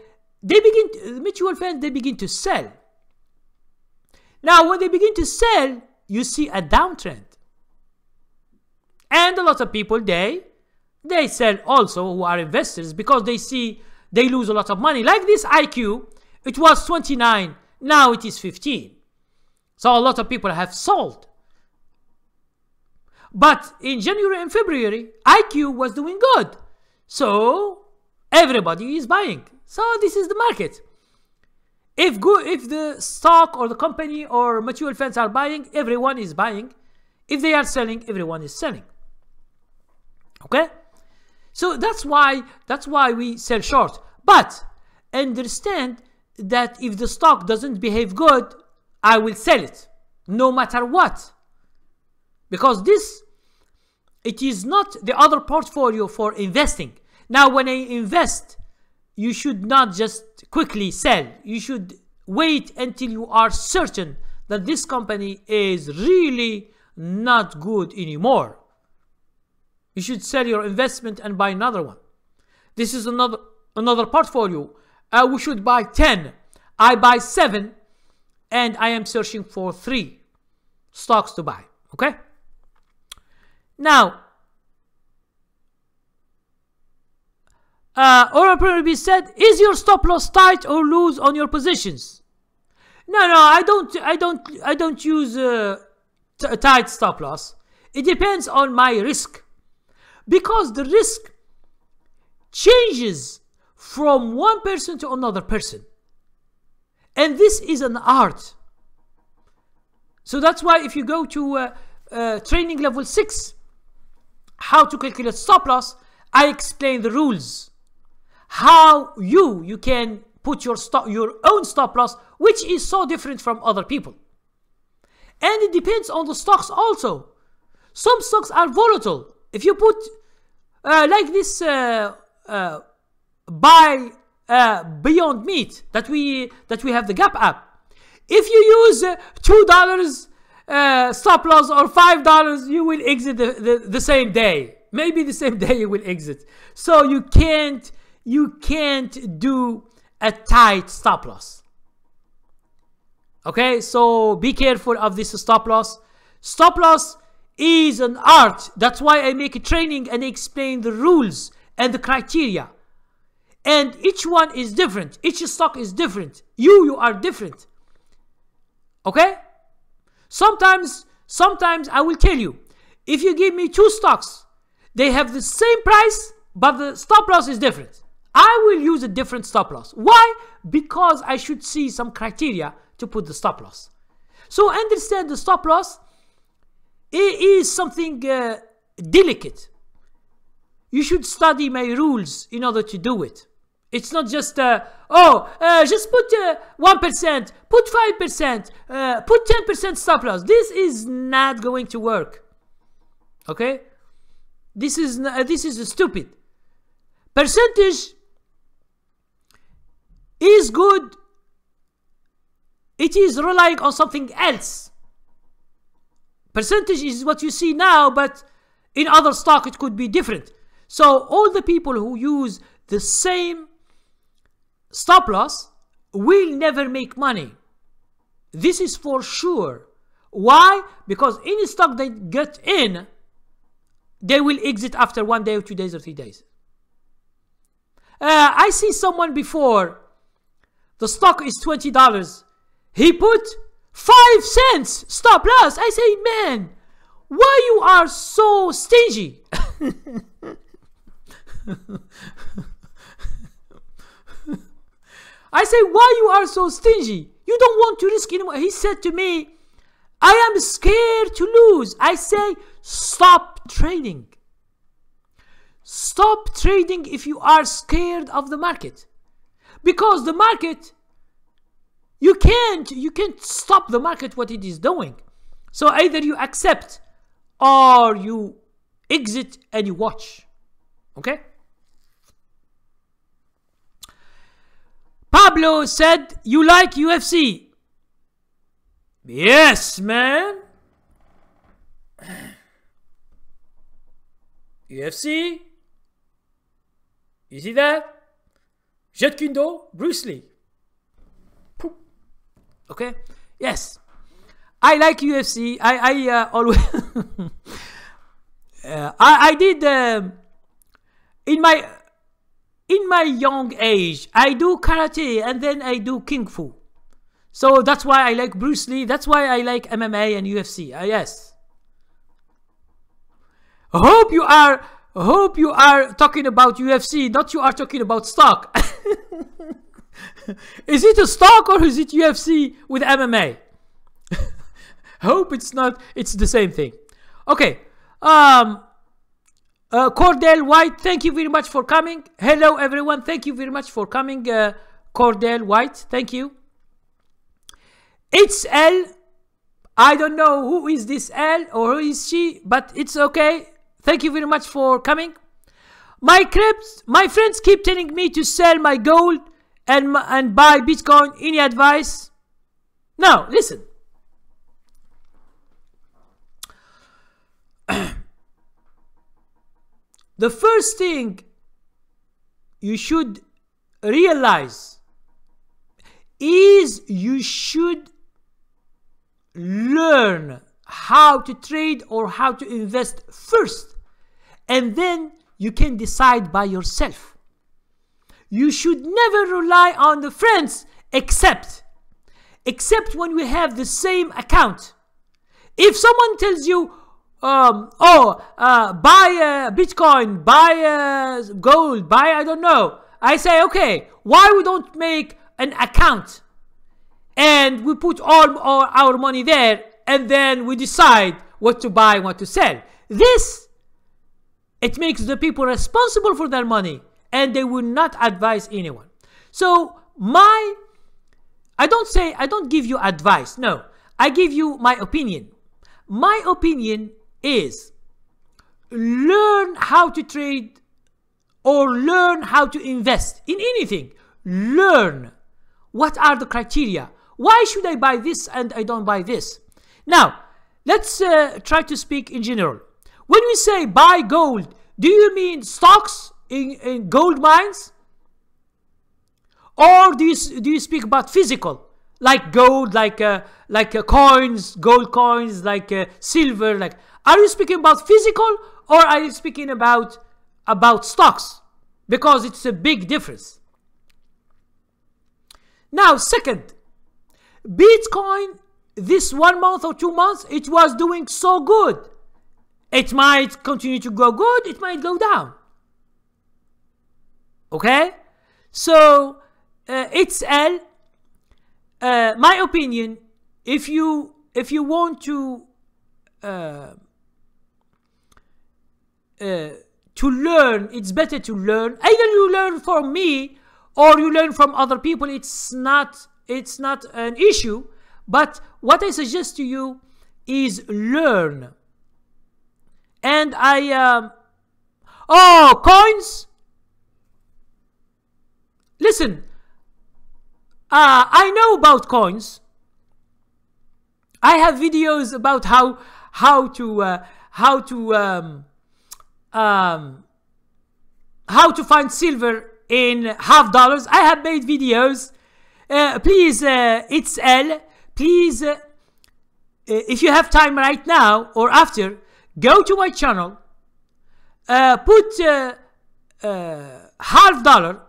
funds, they begin to sell. Now, when they begin to sell, you see a downtrend. And a lot of people, they sell also, who are investors, because they see they lose a lot of money. Like this IQ, it was 29, now it is 15. So a lot of people have sold. But in January and February, IQ was doing good. So everybody is buying. So this is the market. If the stock or the company or mutual funds are buying, everyone is buying. If they are selling, everyone is selling. Okay? So that's why we sell short. But understand that if the stock doesn't behave good, I will sell it no matter what. Because it is not the other portfolio for investing. Now, when I invest, you should not just quickly sell. You should wait until you are certain that this company is really not good anymore. You should sell your investment and buy another one. This is another portfolio. We should buy 10. I buy 7 and I am searching for 3 stocks to buy. Okay? Now, Or said, is your stop loss tight or loose on your positions? No, I don't use a tight stop loss. It depends on my risk, because the risk changes from one person to another person, and this is an art. So that's why if you go to training level 6, how to calculate stop loss, I explain the rules. How you can put your own stop loss, which is so different from other people. And it depends on the stocks also. Some stocks are volatile. If you put like this buy Beyond Meat that we have the Gap app. If you use $2 stop loss or $5, you will exit the same day. Maybe the same day you will exit. So you can't do a tight stop loss. Okay, so be careful of this stop loss. Stop loss is an art. That's why I make a training and explain the rules and the criteria. And each one is different. Each stock is different. You are different. Okay? Sometimes I will tell you, if you give me 2 stocks, they have the same price, but the stop loss is different. I will use a different stop loss. Why? Because I should see some criteria to put the stop loss. So understand the stop loss is something delicate. You should study my rules in order to do it. It's not just, just put 1%, put 5%, put 10% stop loss. This is not going to work. Okay? This is stupid. Percentage is good. It is relying on something else. Percentage is what you see now, but in other stock it could be different. So all the people who use the same stop loss will never make money. This is for sure. Why? Because any stock they get in, they will exit after 1 day or 2 days or 3 days. I see someone before, the stock is $20. He put 5 cents stop loss. I say, man, why you are so stingy? I say, why you are so stingy? You don't want to risk anymore. He said to me, I am scared to lose. I say, stop trading. Stop trading if you are scared of the market. Because the market, you can't stop the market what it is doing. So either you accept or you exit and you watch. Okay? Pablo said, you like UFC? Yes, man. UFC. You see that? Jet Kundo, Bruce Lee. Okay? Yes. I like UFC. I always I did in my young age, I do karate and then I do kung fu. So that's why I like Bruce Lee. That's why I like MMA and UFC. Yes. Hope you are talking about UFC, not you are talking about stock. Is it a stock or is it UFC with MMA? Hope it's not. It's the same thing. Okay. Cordell White, thank you very much for coming. Hello everyone, thank you very much for coming. Cordell White, thank you. It's L. I don't know who is this L or who is she, but it's okay. Thank you very much for coming. My friends keep telling me to sell my gold and buy Bitcoin. Any advice? No, listen. The first thing you should realize is you should learn how to trade or how to invest first, and then you can decide by yourself. You should never rely on the friends except when we have the same account. If someone tells you, buy Bitcoin, buy gold, buy I don't know, I say, okay, why we don't make an account and we put all our money there and then we decide what to buy, what to sell. This, it makes the people responsible for their money and they will not advise anyone. So I don't give you advice. No, I give you my opinion. My opinion is learn how to trade or learn how to invest in anything. Learn what are the criteria. Why should I buy this and I don't buy this? Now, let's try to speak in general. When we say buy gold, do you mean stocks in gold mines? Or do you speak about physical, like gold, like coins, gold coins, like silver? Like, are you speaking about physical or are you speaking about stocks? Because it's a big difference. Now, second, Bitcoin, this 1 month or 2 months, it was doing so good. It might continue to go good, it might go down. Okay? So, it's L. My opinion, if you want to learn, it's better to learn. Either you learn from me or you learn from other people. It's not an issue. But what I suggest to you is learn. And coins. Listen, I know about coins. I have videos about how to find silver in $50. I have made videos. Please, it's L. Please if you have time right now or after, go to my channel, put $50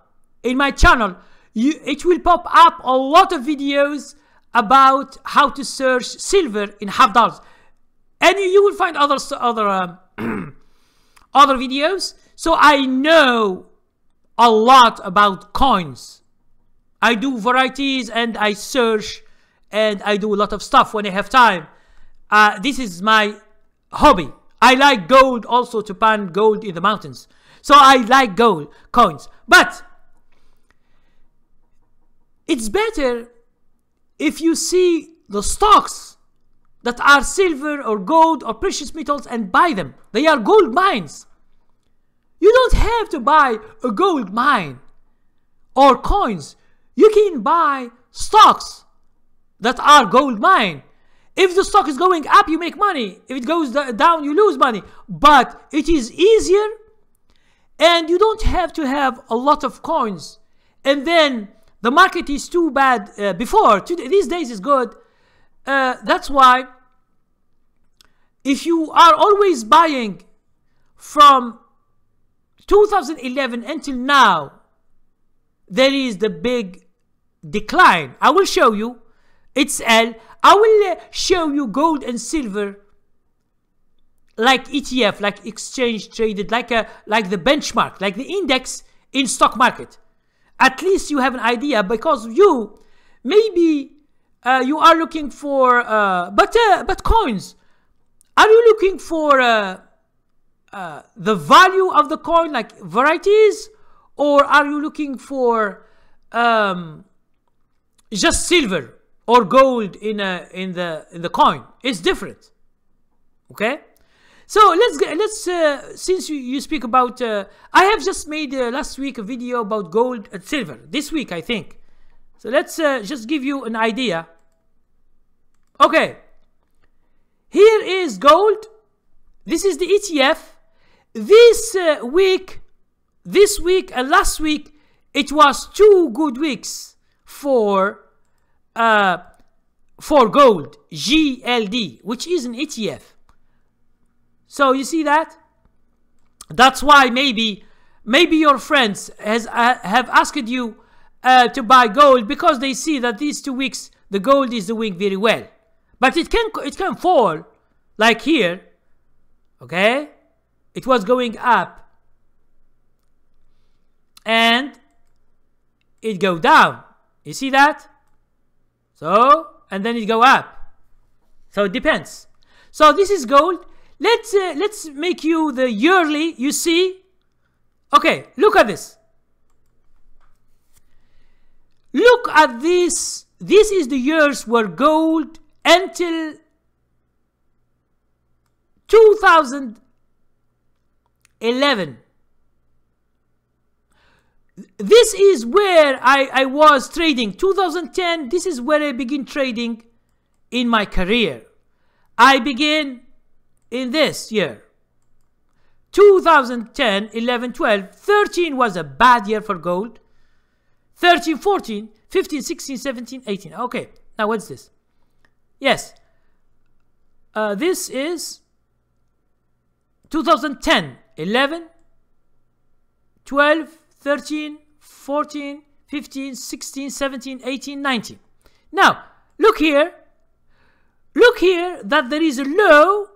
in my channel. It will pop up a lot of videos about how to search silver in $50, and you will find other other videos. So I know a lot about coins. I do varieties and I search and I do a lot of stuff when I have time. This is my hobby. I like gold also, to pan gold in the mountains. So I like gold coins. But it's better if you see the stocks that are silver or gold or precious metals and buy them. They are gold mines. You don't have to buy a gold mine or coins. You can buy stocks that are gold mine. If the stock is going up, you make money. If it goes down, you lose money. But it is easier, and you don't have to have a lot of coins. And then the market is too bad before. These days is good. That's why if you are always buying from 2011 until now, there is the big decline. I will show you. It's L. I will show you gold and silver like ETF, like exchange traded, like the benchmark, like the index in stock market. At least you have an idea, because you maybe you are looking for but coins. Are you looking for the value of the coin, like varieties, or are you looking for just silver or gold in the coin? It's different. Okay, so let's since you speak about I have just made last week a video about gold and silver, this week I think. So let's just give you an idea. Okay, here is gold. This is the ETF. This week and last week, it was 2 good weeks for gold, GLD, which is an ETF. So you see that? That's why maybe your friends have asked you to buy gold, because they see that these 2 weeks the gold is doing very well. But it can fall, like here. Okay, it was going up and it go down. You see that? So, and then it go up. So it depends. So this is gold. Let's make you the yearly. You see? Okay, look at this. Look at this. This is the years where gold until 2011. This is where I was trading. 2010, this is where I began trading in my career. I began in this year. 2010, 11, 12, 13 was a bad year for gold. 13, 14, 15, 16, 17, 18. Okay, now what's this? Yes. This is 2010, 11, 12, 13, 14, 15, 16, 17, 18, 19. Now, look here. Look here that there is a low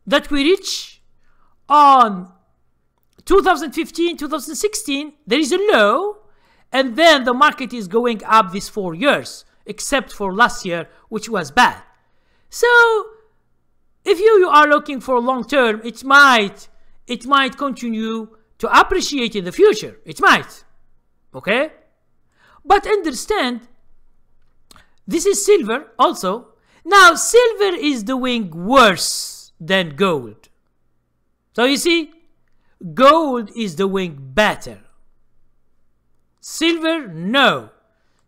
that we reach on 2015, 2016. There is a low, and then the market is going up these 4 years, except for last year, which was bad. So, if you are looking for long term, it might continue to appreciate in the future. It might. Okay? But understand, this is silver also. Now, silver is doing worse than gold. So you see, gold is doing better. Silver, no.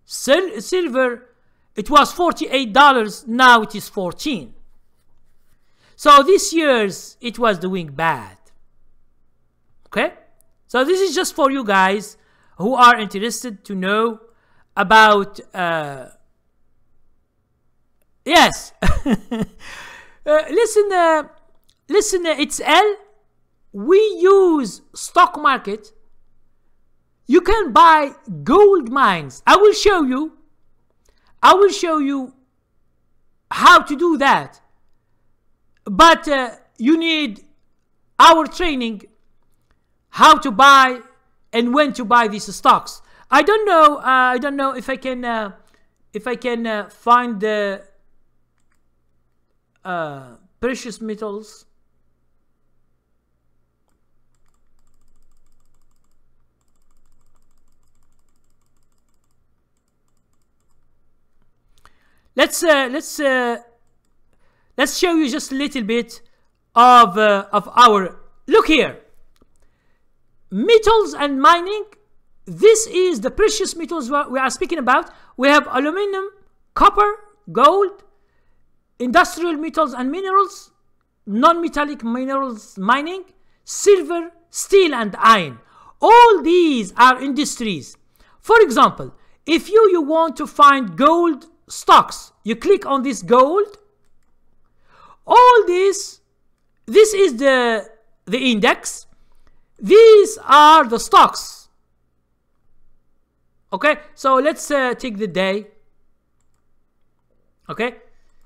Silver, it was $48, now it is $14. So this year's, it was doing bad. Okay? So this is just for you guys who are interested to know about Yes. Listen, it's L. We use stock market. You can buy gold mines. I will show you how to do that. But you need our training, how to buy and when to buy these stocks. I don't know if I can find the precious metals. Let's show you just a little bit of our look here. Metals and mining. This is the precious metals we are speaking about. We have aluminum, copper, gold, industrial metals and minerals, non-metallic minerals mining, silver, steel and iron. All these are industries. For example, if you want to find gold stocks, you click on this gold. All this is the index. These are the stocks. Okay, so let's take the day. Okay,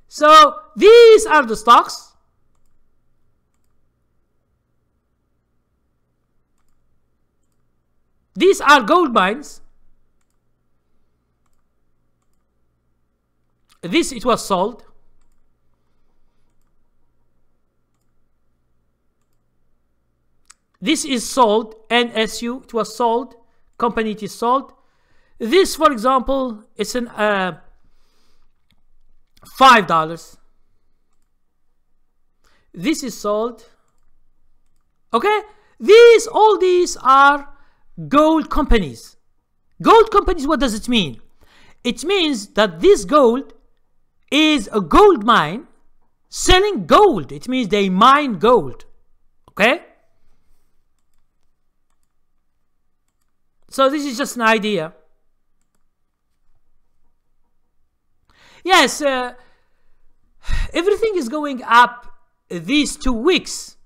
so these are the stocks. These are gold mines. This, it was sold. This is sold. NSU, it was sold. Company, it is sold. This, for example, it's an $5. This is sold. Okay, all these are gold companies. Gold companies, what does it mean? It means that this gold is a gold mine selling gold. It means they mine gold. Okay, so this is just an idea. Yes, everything is going up these 2 weeks.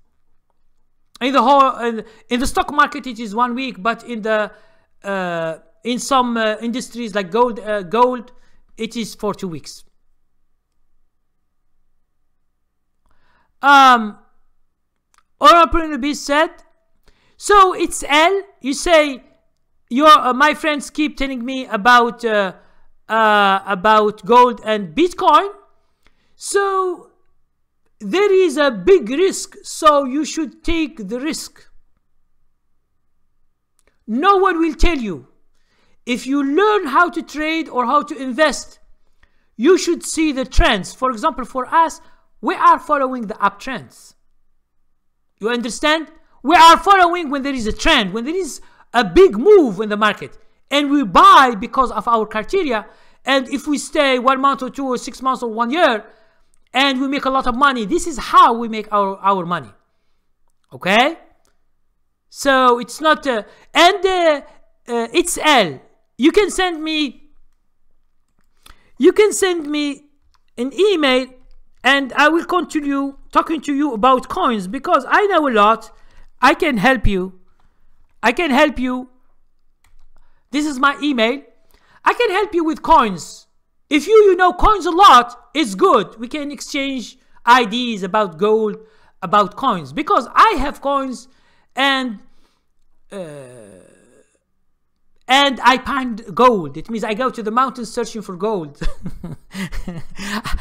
In the whole in the stock market it is 1 week, but in the in some industries like gold it is for 2 weeks. Entrepreneur B said, so it's L. You say your my friends keep telling me about gold and Bitcoin, so there is a big risk, so you should take the risk. No one will tell you. If you learn how to trade or how to invest, you should see the trends. For example, for us, we are following the uptrends. You understand? We are following when there is a trend, when there is a big move in the market, and we buy because of our criteria. And if we stay 1 month or 2 or 6 months or 1 year and we make a lot of money, this is how we make our money. Okay, so it's not it's L. You can send me an email and I will continue talking to you about coins, because I know a lot. I can help you. This is my email. I can help you with coins. If you know coins a lot, it's good. We can exchange ideas about gold, about coins, because I have coins and I find gold. It means I go to the mountains searching for gold.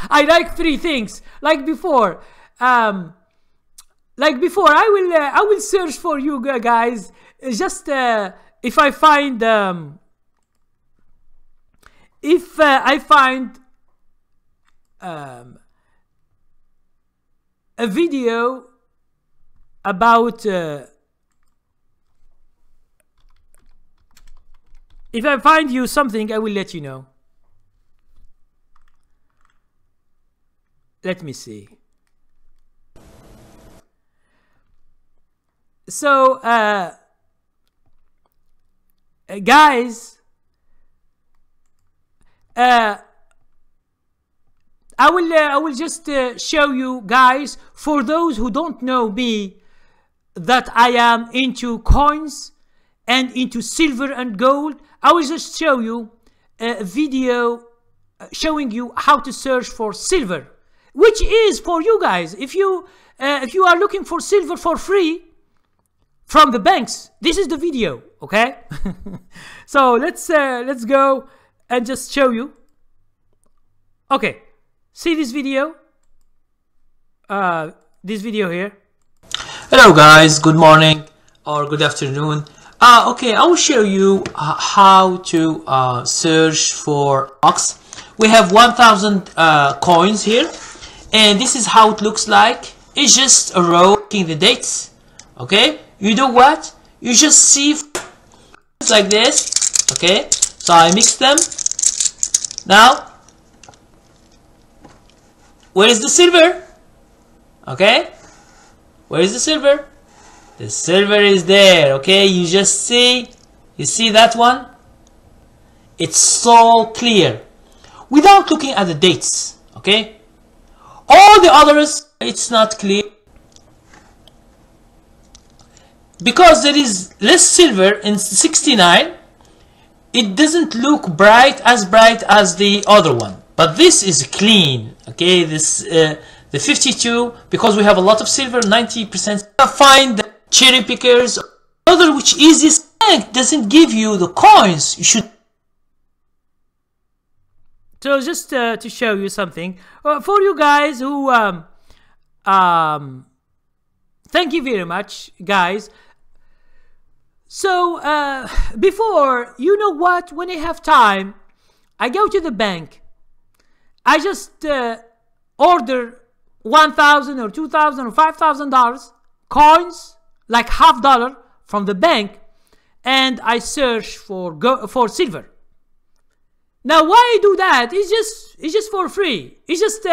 I like 3 things. Like before, I will search for you guys. Just if I find a video about if I find you something, I will let you know. Let me see. So guys, I will just show you guys, for those who don't know me, that I am into coins and into silver and gold. I will just show you a video showing you how to search for silver, which is for you guys. If you are looking for silver for free from the banks, this is the video, okay? So let's go and just show you. Okay, see this video? This video here. Hello guys, good morning or good afternoon. Okay, I will show you how to search for stocks. We have 1000 coins here, and this is how it looks like. It's just a row in the dates. Okay, you do what? You just see like this. Okay, so I mix them. Now, where is the silver? Okay, where is the silver? The silver is there. Okay, you just see, you see that one? It's so clear without looking at the dates. Okay, all the others, it's not clear because there is less silver in 69. It doesn't look bright as the other one, but this is clean. Okay, this the 52, because we have a lot of silver, 90%. Find the cherry pickers, other which is this bank doesn't give you the coins. You should. So just to show you something for you guys who thank you very much, guys. So before, you know what, when I have time, I go to the bank, I just order $1,000 or $2,000 or $5,000 coins, like $50 from the bank, and I search for silver. Now why I do that? It's just for free. It's just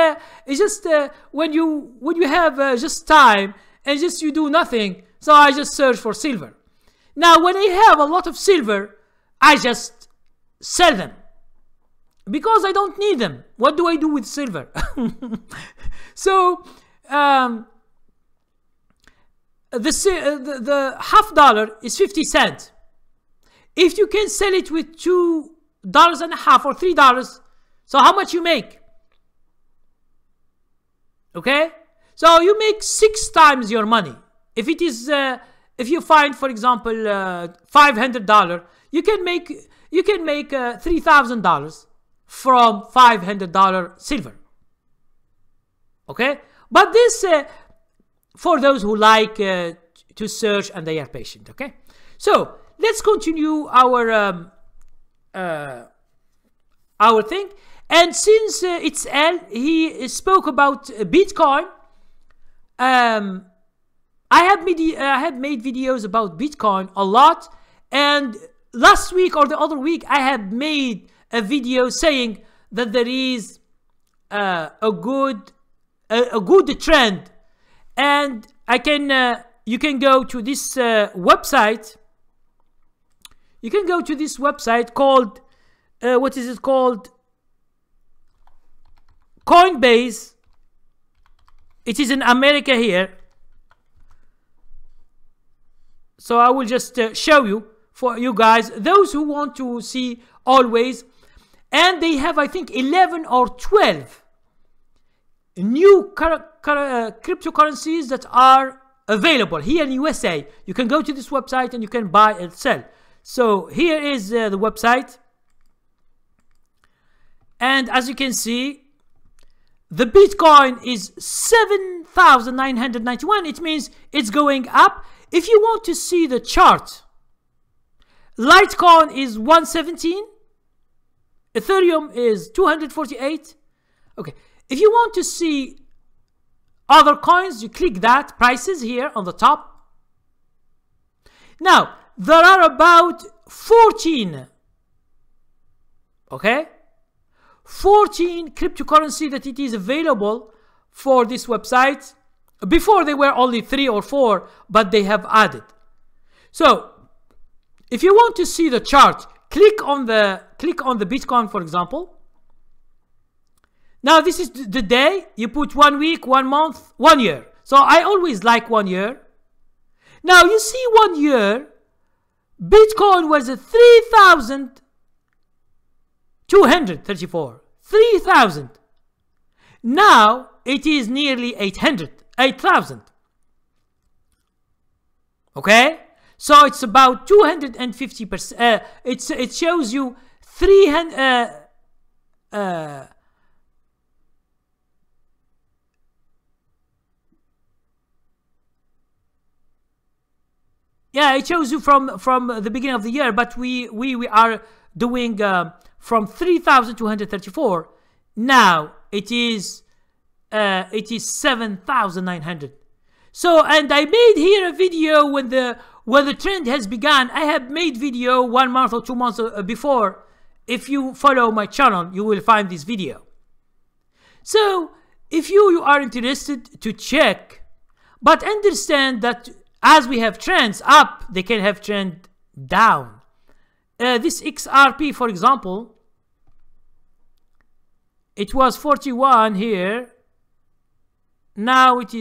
when you have just time and just you do nothing, so I just search for silver. Now when I have a lot of silver, I just sell them because I don't need them. What do I do with silver? So the $50 is 50 cents. If you can sell it with $2.50 or $3, so how much you make? Okay, so you make 6 times your money. If it is if you find, for example, $500, you can make $3,000 from $500 silver. Okay, but this for those who like to search and they are patient. Okay, so let's continue our thing. And since it's L, he spoke about Bitcoin. I have made videos about Bitcoin a lot, and last week or the other week I had made a video saying that there is a good trend, and you can go to this website. You can go to this website called what is it called? Coinbase. It is in America here. So I will just show you for you guys, those who want to see always. And they have, I think, 11 or 12 new cryptocurrencies that are available here in USA. You can go to this website and you can buy and sell. So here is the website. And as you can see, the Bitcoin is 7,991. It means it's going up. If you want to see the chart, Litecoin is 117. Ethereum is 248. Okay. If you want to see other coins, you click that, prices here on the top. Now, there are about 14, okay, 14 cryptocurrency that it is available for this website. Before they were only 3 or 4, but they have added. So if you want to see the chart, click on the Bitcoin, for example. Now this is the day. You put 1 week, 1 month, 1 year. So I always like 1 year. Now you see 1 year, Bitcoin was at 3,234. 3,000. Now it is nearly 8,000. Okay? So it's about 250%. It shows you 300. Yeah, it shows you from the beginning of the year, but we are doing from 3,234. Now it is 7,900. So, and I made here a video when the trend has begun. I have made video 1 month or 2 months before. If you follow my channel, you will find this video. So if you are interested to check, but understand that as we have trends up, they can have trend down. This XRP, for example, it was 41 here. Now it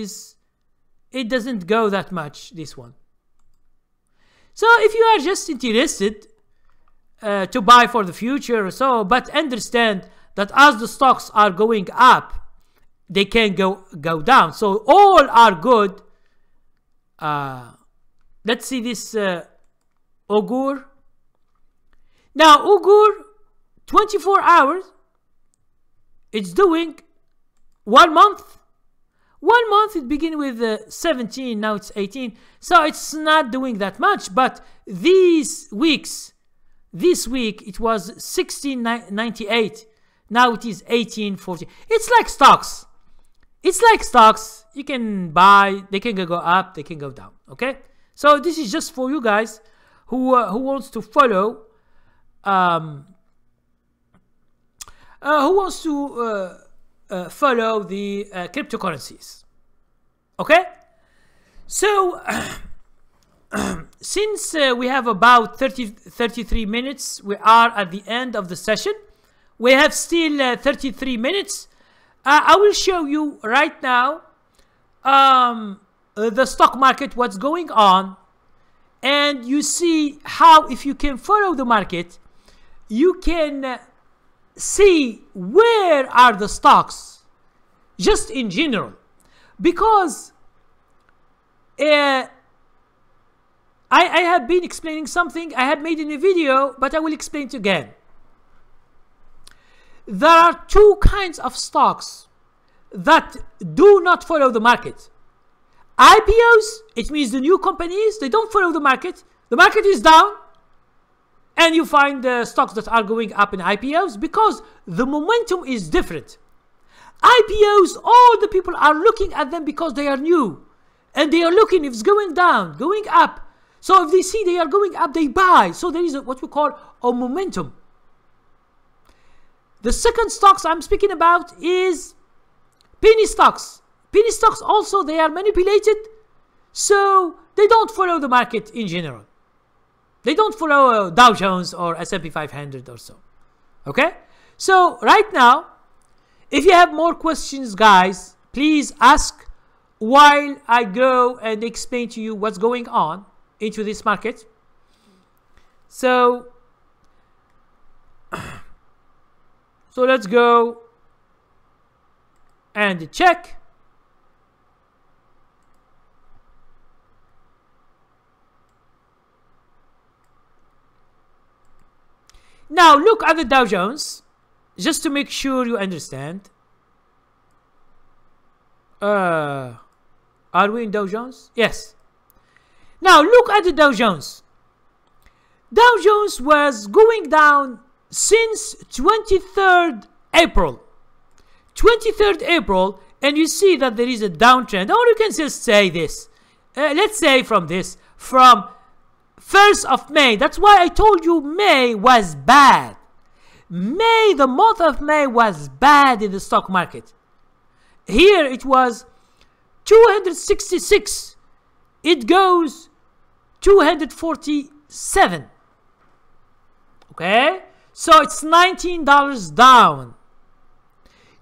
doesn't go that much, this one. So if you are just interested to buy for the future or so, but understand that as the stocks are going up, they can go down. So all are good. Let's see this Augur. Now Augur, 24 hours, it's doing 1 month. 1 month it began with 17, now it's 18. So it's not doing that much, but these weeks, this week it was 1698. Now it is 1840. It's like stocks. It's like stocks. You can buy, they can go up, they can go down. Okay? So this is just for you guys who wants to follow, follow the cryptocurrencies. Okay? So since we have about 33 minutes, we are at the end of the session. We have still 33 minutes. I will show you right now the stock market, what's going on, and you see how, if you can follow the market, you can see where are the stocks just in general, because I have been explaining something I had made in a video, but I will explain it again. There are two kinds of stocks that do not follow the market. IPOs, it means the new companies, they don't follow the market. The market is down, and you find the stocks that are going up in IPOs because the momentum is different. IPOs, all the people are looking at them because they are new, and they are looking if it's going down, going up. So if they see they are going up, they buy. So there is what we call a momentum. The second stocks I'm speaking about is penny stocks. Penny stocks also, they are manipulated, so they don't follow the market in general. They don't follow Dow Jones or S&P 500 or so. Okay? So right now, if you have more questions, guys, please ask while I go and explain to you what's going on into this market. So let's go and check. Now look at the Dow Jones, just to make sure you understand. Are we in Dow Jones? Yes. Now look at the Dow Jones. Dow Jones was going down since 23rd April. 23rd April, and you see that there is a downtrend. Or you can just say this. Let's say from 1st of May. That's why I told you May was bad. May, the month of May was bad in the stock market. Here it was 266. It goes 247. Okay? So it's $19 down.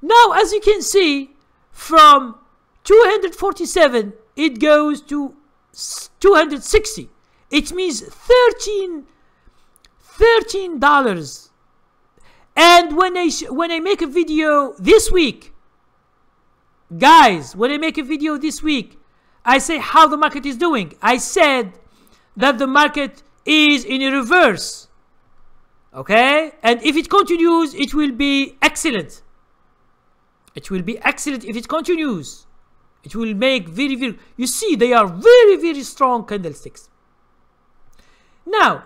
Now, as you can see, from 247, it goes to 260. It means $13. And when I make a video this week, guys, when I make a video this week, I say how the market is doing. I said that the market is in a reverse. Okay? And if it continues, it will be excellent. It will be excellent if it continues. It will make very, very... You see, they are very, very strong candlesticks. Now,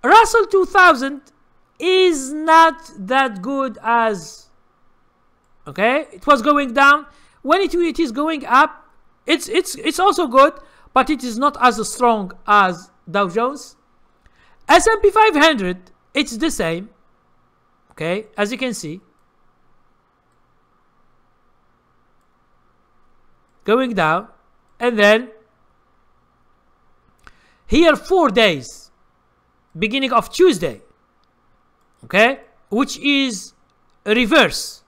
Russell 2000 is not that good as... Okay? It was going down. When it is going up, it's also good, but it is not as strong as Dow Jones. S&P 500, it's the same. Okay? As you can see. Going down, and then here 4 days, beginning of Tuesday, okay, which is a reverse.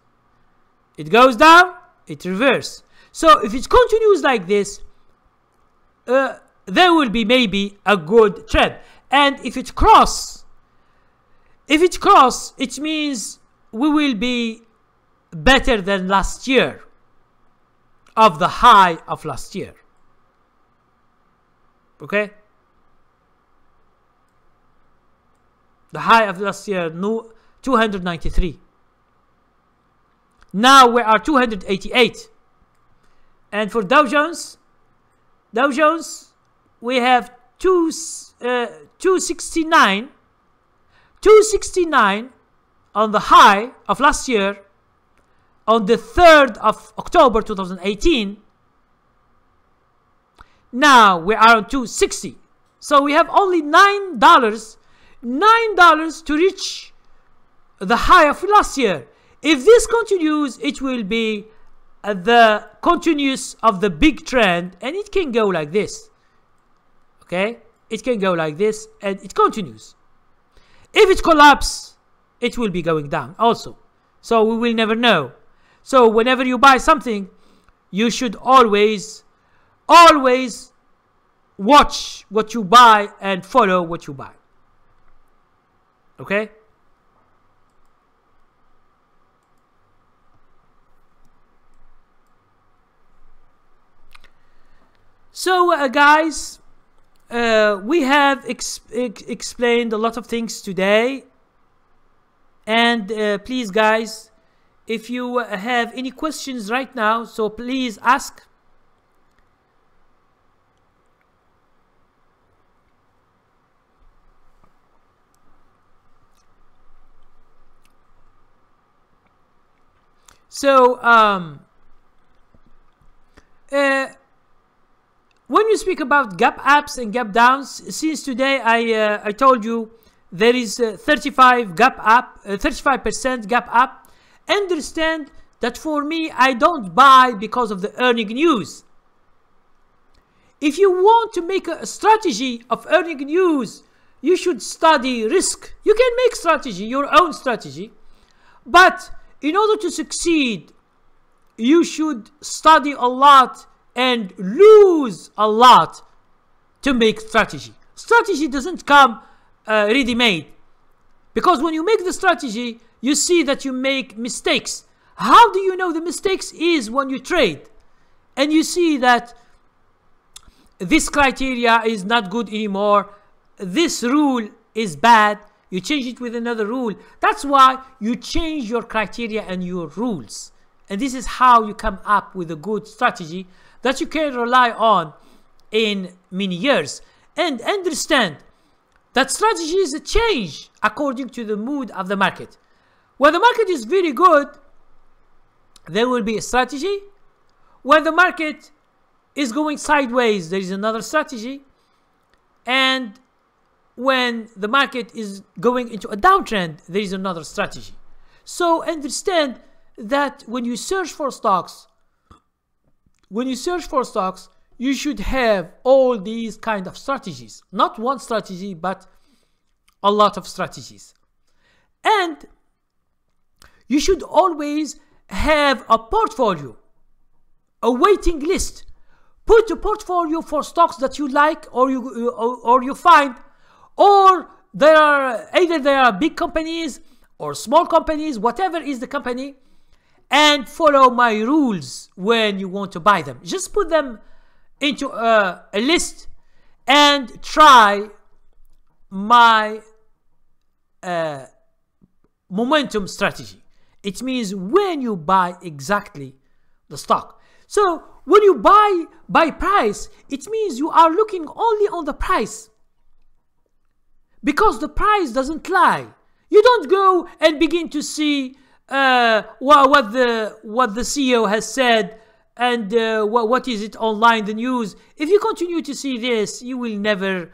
It goes down, it reverse. So if it continues like this, there will be maybe a good trend. And if it cross, it means we will be better than last year, of the high of last year. Okay? The high of last year, 293. Now we are 288. And for Dow Jones, we have 269 on the high of last year, on the 3rd of October 2018. Now we are on 260. So we have only $9 to reach the high of last year. If this continues, it will be the continuous of the big trend, and it can go like this. Okay? It can go like this, and it continues. If it collapses, it will be going down also. So we will never know. So whenever you buy something, you should always watch what you buy and follow what you buy. Okay? So guys, we have explained a lot of things today. And please guys, if you have any questions right now, so please ask. So when you speak about gap ups and gap downs, since today I told you there is 35% gap up. Understand that for me, I don't buy because of the earning news. If you want to make a strategy of earning news, you should study risk. You can make strategy, your own strategy, but in order to succeed, you should study a lot and lose a lot to make strategy. Strategy doesn't come ready-made, because when you make the strategy, you see that you make mistakes. How do you know the mistakes? Is when you trade and you see that this criteria is not good anymore, this rule is bad, you change it with another rule. That's why you change your criteria and your rules. And this is how you come up with a good strategy that you can rely on in many years. And understand that strategy is a change according to the mood of the market. When the market is very good, there will be a strategy. When the market is going sideways, there is another strategy. And when the market is going into a downtrend, there is another strategy. So understand that when you search for stocks, you should have all these kind of strategies. Not one strategy, but a lot of strategies. And you should always have a portfolio, a waiting list. Put a portfolio for stocks that you like or you find, or either there are big companies or small companies, whatever is the company, and follow my rules when you want to buy them. Just put them into a list and try my momentum strategy. It means when you buy exactly the stock. So when you buy by price, it means you are looking only on the price, because the price doesn't lie. You don't go and begin to see what the CEO has said and what is it online, the news. If you continue to see this, you will never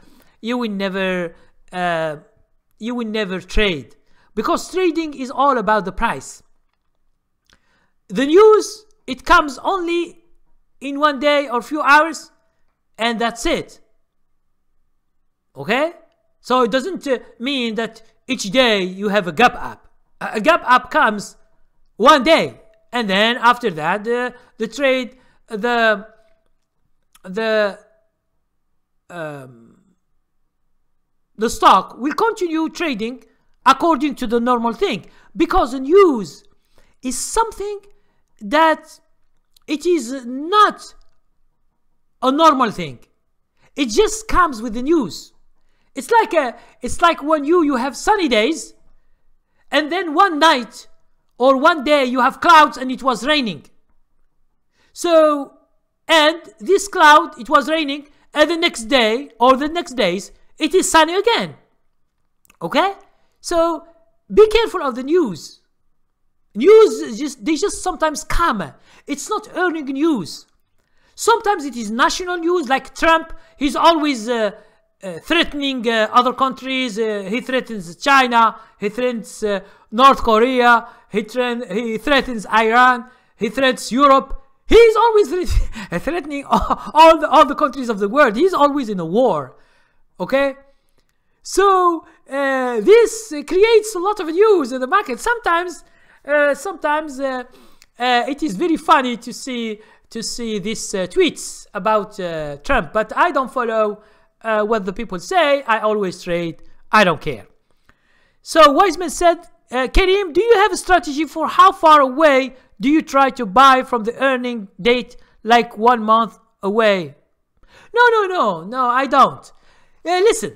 trade, because trading is all about the price. The news, it comes only in one day or few hours, and that's it. Okay? So it doesn't mean that each day you have a gap up. A gap up comes one day, and then after that the trade, the stock will continue trading according to the normal thing, because the news is something that it is not a normal thing. It just comes with the news. It's like when you have sunny days, and then one night or one day you have clouds and it was raining. So, and this cloud, it was raining, and the next day or the next days it is sunny again. Okay? So be careful of the news. News, they just sometimes come. It's not earning news. Sometimes it is national news, like Trump. He's always threatening other countries. He threatens China. He threatens North Korea. He threatens Iran. He threatens Europe. He's always threatening all the countries of the world. He's always in a war. Okay? So this creates a lot of news in the market. Sometimes it is very funny to see these tweets about Trump, but I don't follow what the people say. I always trade. I don't care. So Wiseman said, Karim, do you have a strategy for how far away do you try to buy from the earning date, like 1 month away? No, I don't. Listen,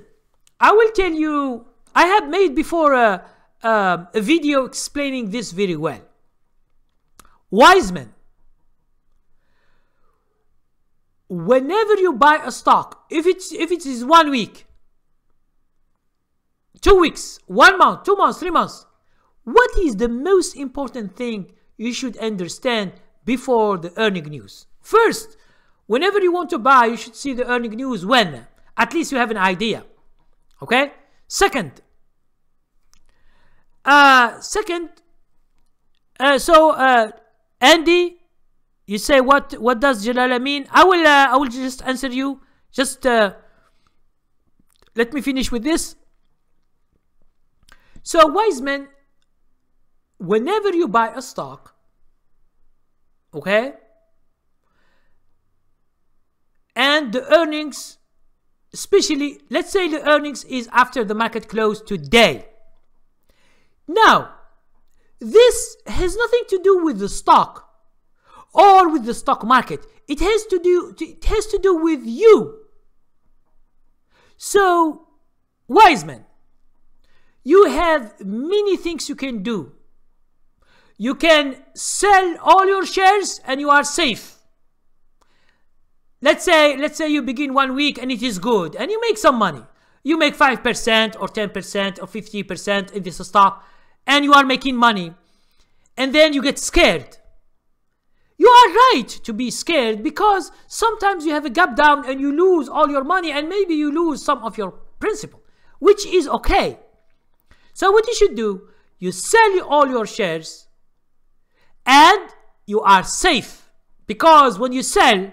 I will tell you, I have made before a video explaining this very well. Wiseman, whenever you buy a stock, if it is 1 week, 2 weeks, 1 month, 2 months, 3 months, what is the most important thing you should understand before the earning news? First, whenever you want to buy, you should see the earning news when at least you have an idea. Okay? Second, Andy, you say what does Djellala mean? I will just answer you. Just let me finish with this. So Wiseman, whenever you buy a stock, okay, and the earnings, especially, let's say the earnings is after the market closed today. Now, this has nothing to do with the stock or with the stock market. It has to do with you. So, Wiseman, you have many things you can do. You can sell all your shares and you are safe. Let's say you begin 1 week and it is good and you make some money. You make 5% or 10% or 50% in this stock and you are making money. And then you get scared. You are right to be scared, because sometimes you have a gap down and you lose all your money, and maybe you lose some of your principal, which is okay. So what you should do, you sell all your shares and you are safe, because when you sell,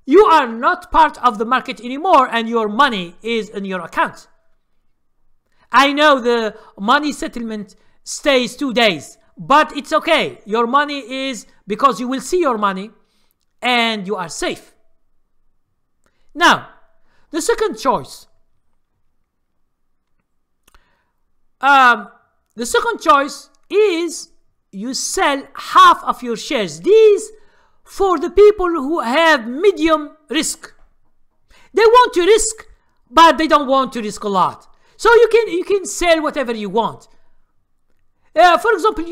you are not part of the market anymore and your money is in your account. I know the money settlement stays 2 days, but it's okay. Your money is, because you will see your money and you are safe. Now, the second choice. The second choice is you sell half of your shares. These for the people who have medium risk. They want to risk, but they don't want to risk a lot. So you can sell whatever you want. For example,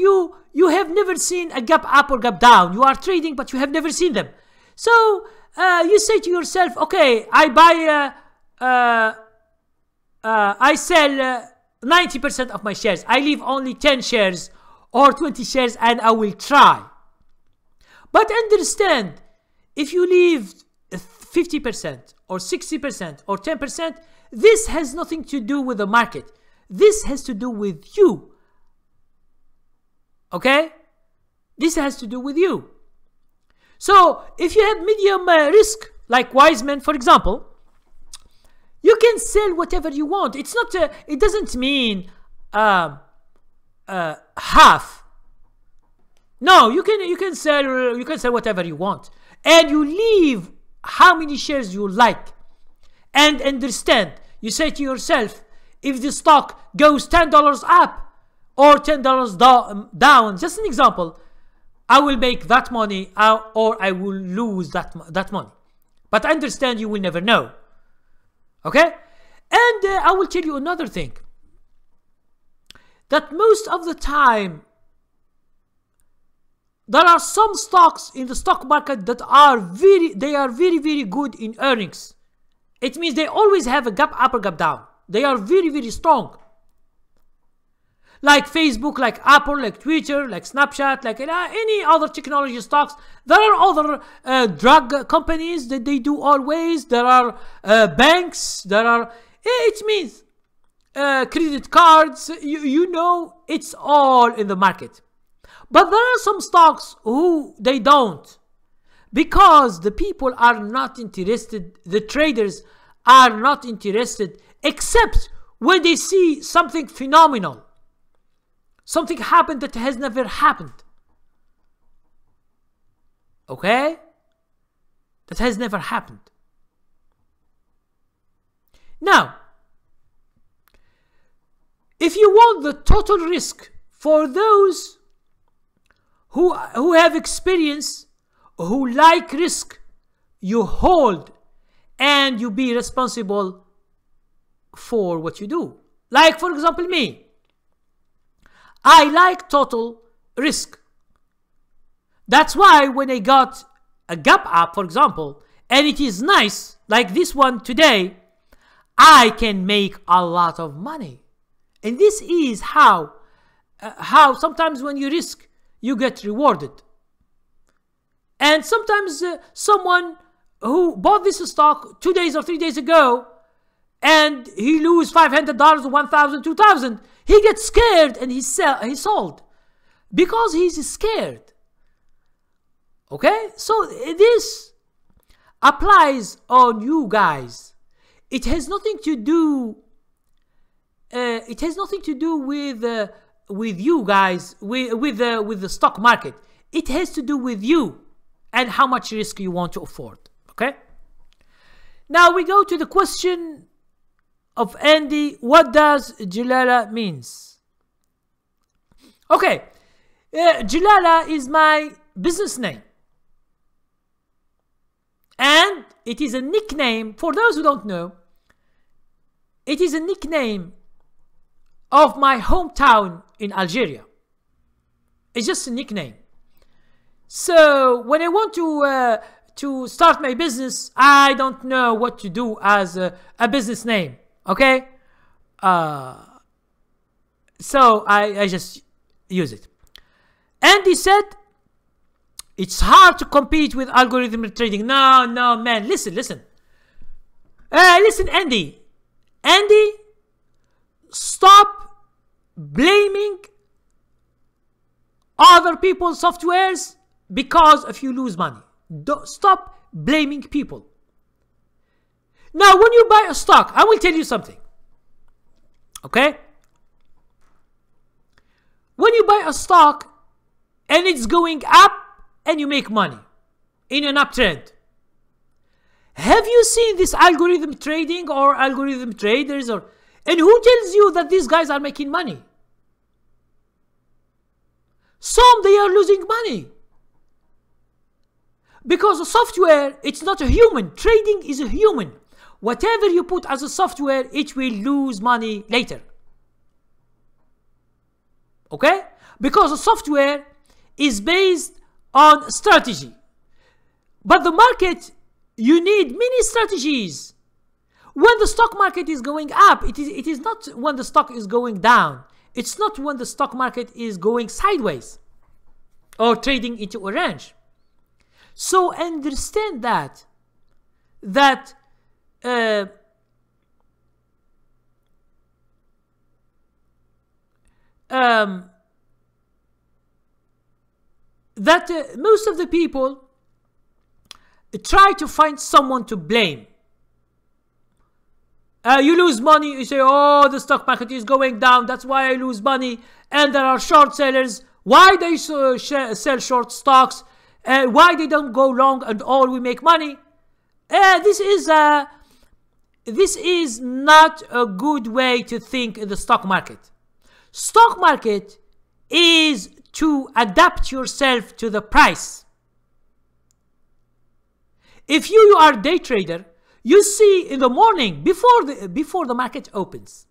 you have never seen a gap up or gap down. You are trading, but you have never seen them. So you say to yourself, okay, I sell 90% of my shares. I leave only 10 shares or 20 shares, and I will try. But understand, if you leave 50% or 60% or 10%, this has nothing to do with the market. This has to do with you. Okay? This has to do with you. So if you have medium risk, like Wiseman, for example, you can sell whatever you want. It's not. It doesn't mean half. No, you can sell whatever you want, and you leave how many shares you like. And understand, you say to yourself, if the stock goes $10 up or $10 down, just an example, I will make that money or I will lose that money. But understand, you will never know. Okay? And I will tell you another thing. That most of the time, there are some stocks in the stock market that are very, very good in earnings. It means they always have a gap up or gap down. They are very, very strong. Like Facebook, like Apple, like Twitter, like Snapchat, like any other technology stocks. There are other drug companies that they do always. There are banks. There are, it means credit cards. You know, it's all in the market. But there are some stocks who they don't. Because the people are not interested, the traders are not interested, except when they see something phenomenal. Something happened that has never happened. Okay? That has never happened. Now, if you want the total risk for those who have experience, who like risk, you hold and you be responsible for what you do. Like, for example, me. I like total risk. That's why when I got a gap up, for example, and it is nice, like this one today, I can make a lot of money. And this is how sometimes when you risk, you get rewarded. And sometimes someone who bought this stock 2 days or 3 days ago, and he lose $500 or $1,000, $2,000, he gets scared and he sold because he's scared. Okay, so this applies on you guys. It has nothing to do. It has nothing to do with you guys, with the stock market. It has to do with you and how much risk you want to afford. Okay. Now we go to the question of Andy. What does Djellala means? Okay, Djellala is my business name, and it is a nickname. For those who don't know, it is a nickname of my hometown in Algeria. It's just a nickname. So when I want to start my business, I don't know what to do as a business name. Okay, so I just use it. Andy said it's hard to compete with algorithmic trading. No, man. Listen, Andy. Stop blaming other people's softwares because if you lose money. Stop blaming people. Now, when you buy a stock, I will tell you something. Okay? When you buy a stock, and it's going up and you make money in an uptrend. Have you seen this algorithm trading or algorithm traders, and who tells you that these guys are making money? Some, they are losing money. Because the software, it's not a human. Trading is a human. Whatever you put as a software, it will lose money later. Okay? Because the software is based on strategy. But the market, you need many strategies. When the stock market is going up, it is not when the stock is going down. It's not when the stock market is going sideways or trading into a range. So understand that most of the people try to find someone to blame. You lose money, you say, oh, the stock market is going down, that's why I lose money. And there are short sellers. Why they sell short stocks? Why they don't go long and all we make money? This is not a good way to think in the stock market. Stock market is to adapt yourself to the price. If you are a day trader, you see in the morning before the market opens,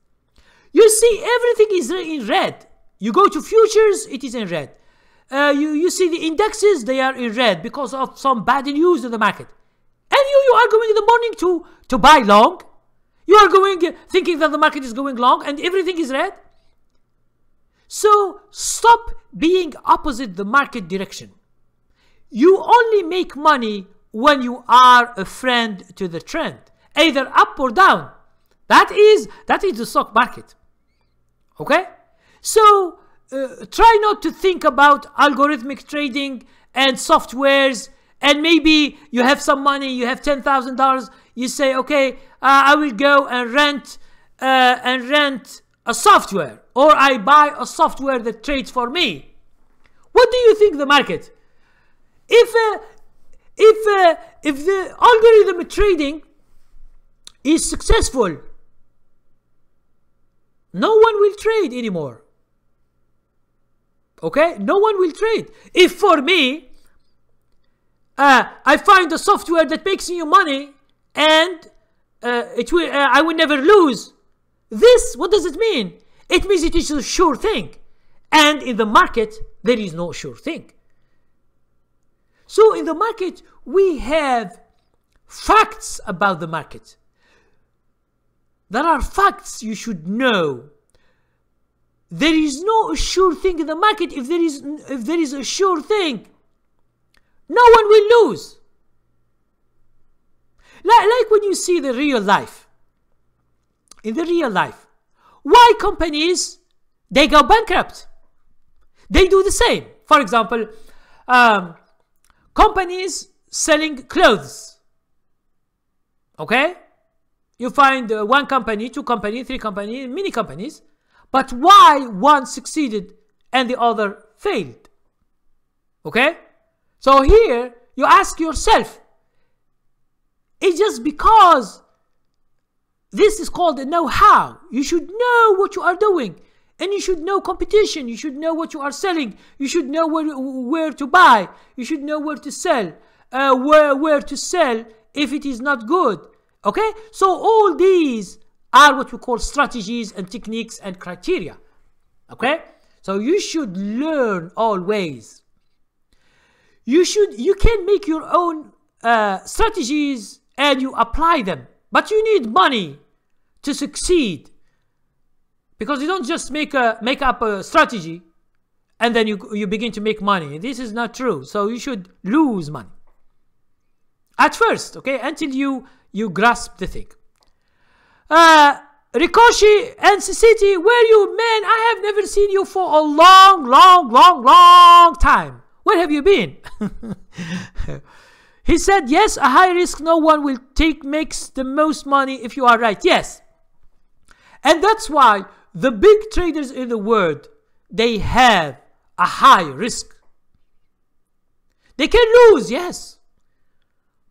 you see everything is in red. You go to futures, it is in red. You see the indexes, they are in red because of some bad news in the market. And you are going in the morning to buy long. You are going thinking that the market is going long and everything is red. So stop being opposite the market direction. You only make money when you are a friend to the trend, either up or down. That is the stock market. Okay? So try not to think about algorithmic trading and softwares, and maybe you have some money, you have $10,000, you say, okay, I will go and rent a software, or I buy a software that trades for me. What do you think the market? If the algorithm trading is successful, no one will trade anymore. Okay? No one will trade. If for me, I find a software that makes me money and I will never lose. This, what does it mean? It means it is a sure thing. And in the market, there is no sure thing. So in the market, we have facts about the market. There are facts you should know. There is no sure thing in the market. If there is a sure thing, no one will lose. Like when you see the real life. In the real life, why companies, they go bankrupt? They do the same. For example, companies selling clothes. Okay? You find one company, two companies, three companies, many companies. But why one succeeded and the other failed? Okay? So here, you ask yourself, it's just because this is called a know-how. You should know what you are doing. And you should know competition. You should know what you are selling. You should know where to buy. You should know where to sell. Where to sell if it is not good. Okay? So all these are what we call strategies and techniques and criteria. Okay? So you should learn always. You can make your own strategies and you apply them. But you need money to succeed. Because you don't just make up a strategy and then you begin to make money. This is not true. So you should lose money. At first, okay, until you grasp the thing. Ricochet and City, where you, man? I have never seen you for a long time. Where have you been? He said, yes, a high risk no one will take makes the most money if you are right. Yes. And that's why the big traders in the world, they have a high risk. They can lose, yes,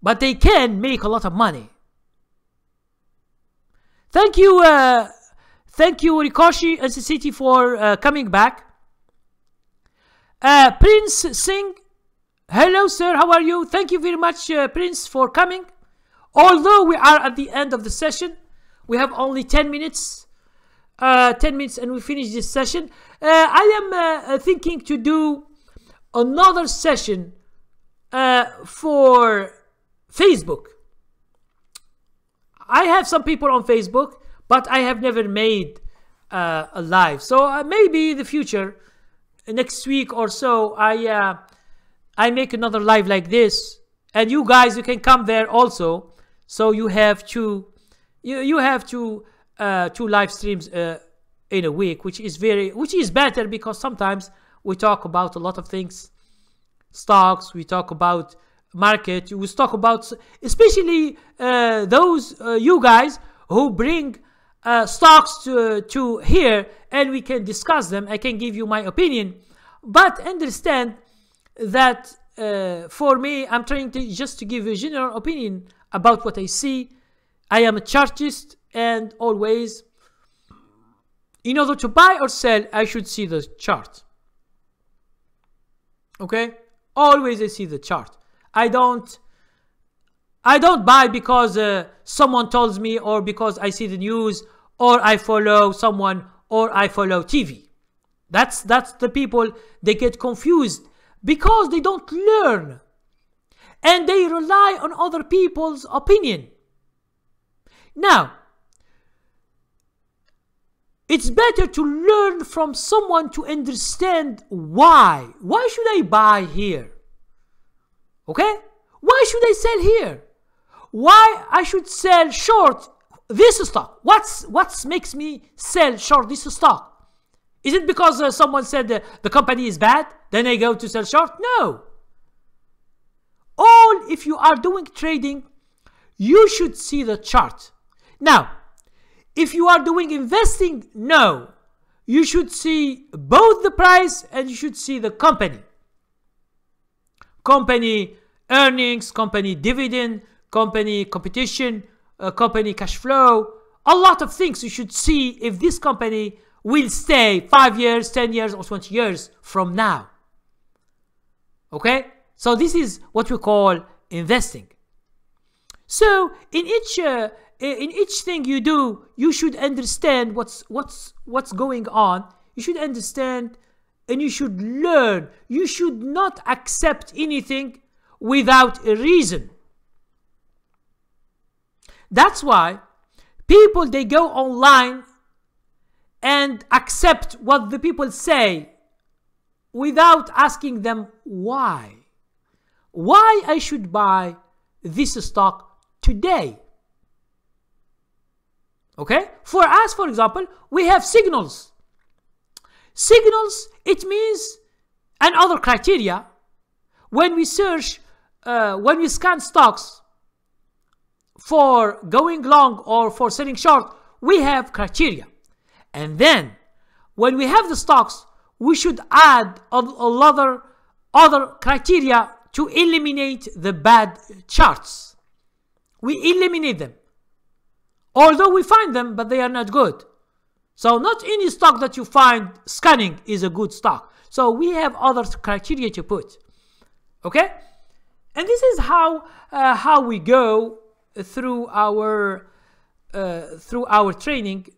but they can make a lot of money. Thank you, Rikoshi and City for coming back. Prince Singh, hello sir, how are you? Thank you very much, Prince, for coming. Although we are at the end of the session, we have only 10 minutes. 10 minutes and we finish this session. I am thinking to do another session for Facebook. I have some people on Facebook, but I have never made a live. So maybe in the future, next week or so, I make another live like this, and you guys, you can come there also. So you have two live streams in a week, which is better, because sometimes we talk about a lot of things, stocks, we talk about market, we talk about especially those you guys who bring stocks to here, and we can discuss them. I can give you my opinion, but understand that for me, I'm trying to just to give a general opinion about what I see. I am a chartist, and always, in order to buy or sell, I should see the chart. Okay, always I see the chart. I don't buy because someone tells me, or because I see the news, or I follow someone, or I follow TV. That's the people, they get confused because they don't learn, and they rely on other people's opinion. Now, it's better to learn from someone to understand why. Why should I buy here? Okay? Why should I sell here? Why I should sell short this stock? What makes me sell short this stock? Is it because someone said the company is bad, then I go to sell short? No. If you are doing trading, you should see the chart. Now, if you are doing investing, no. You should see both the price and you should see the company. Company earnings, company dividend, company competition, company cash flow. A lot of things you should see if this company will stay 5 years, 10 years, or 20 years from now. Okay? So this is what we call investing. So in each thing you do, you should understand what's going on. You should understand, and you should learn. You should not accept anything without a reason. That's why people, they go online and accept what the people say without asking them why. Why I should buy this stock today? Okay? For us, for example, we have signals. Signals, it means, and other criteria. When we search, when we scan stocks for going long or for selling short, we have criteria. And then, when we have the stocks, we should add a lot of other criteria to eliminate the bad charts. We eliminate them. Although we find them, but they are not good. So not any stock that you find scanning is a good stock. So we have other criteria to put. Okay? And this is how we go through our training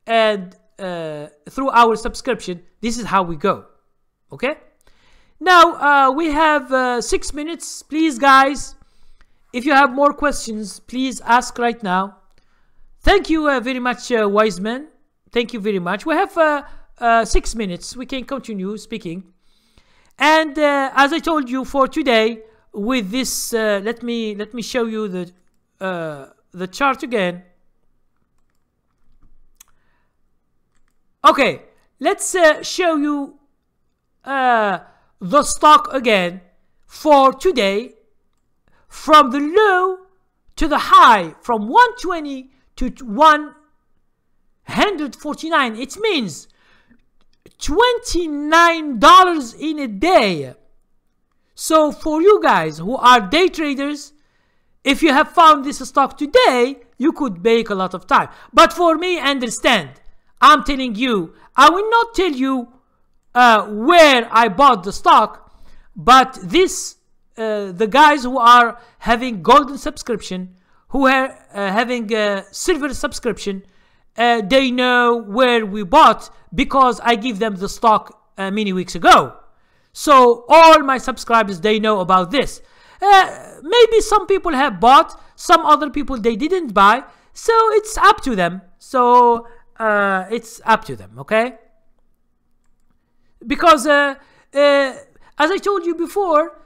and through our subscription. This is how we go. Okay? Now we have 6 minutes. Please, guys, if you have more questions, please ask right now. Thank you very much, Wiseman. Thank you very much. We have 6 minutes. We can continue speaking. And as I told you for today, with this, let me show you the chart again. Okay, let's show you the stock again for today, from the low to the high, from 120 to 149. It means $29 in a day. So for you guys who are day traders, if you have found this stock today, you could make a lot of time. But for me, understand, I'm telling you, I will not tell you where I bought the stock, but this the guys who are having golden subscription, who are having a silver subscription, they know where we bought because I give them the stock many weeks ago. So all my subscribers, they know about this. Maybe some people have bought, some other people they didn't buy, so it's up to them. So it's up to them, okay? Because as I told you before,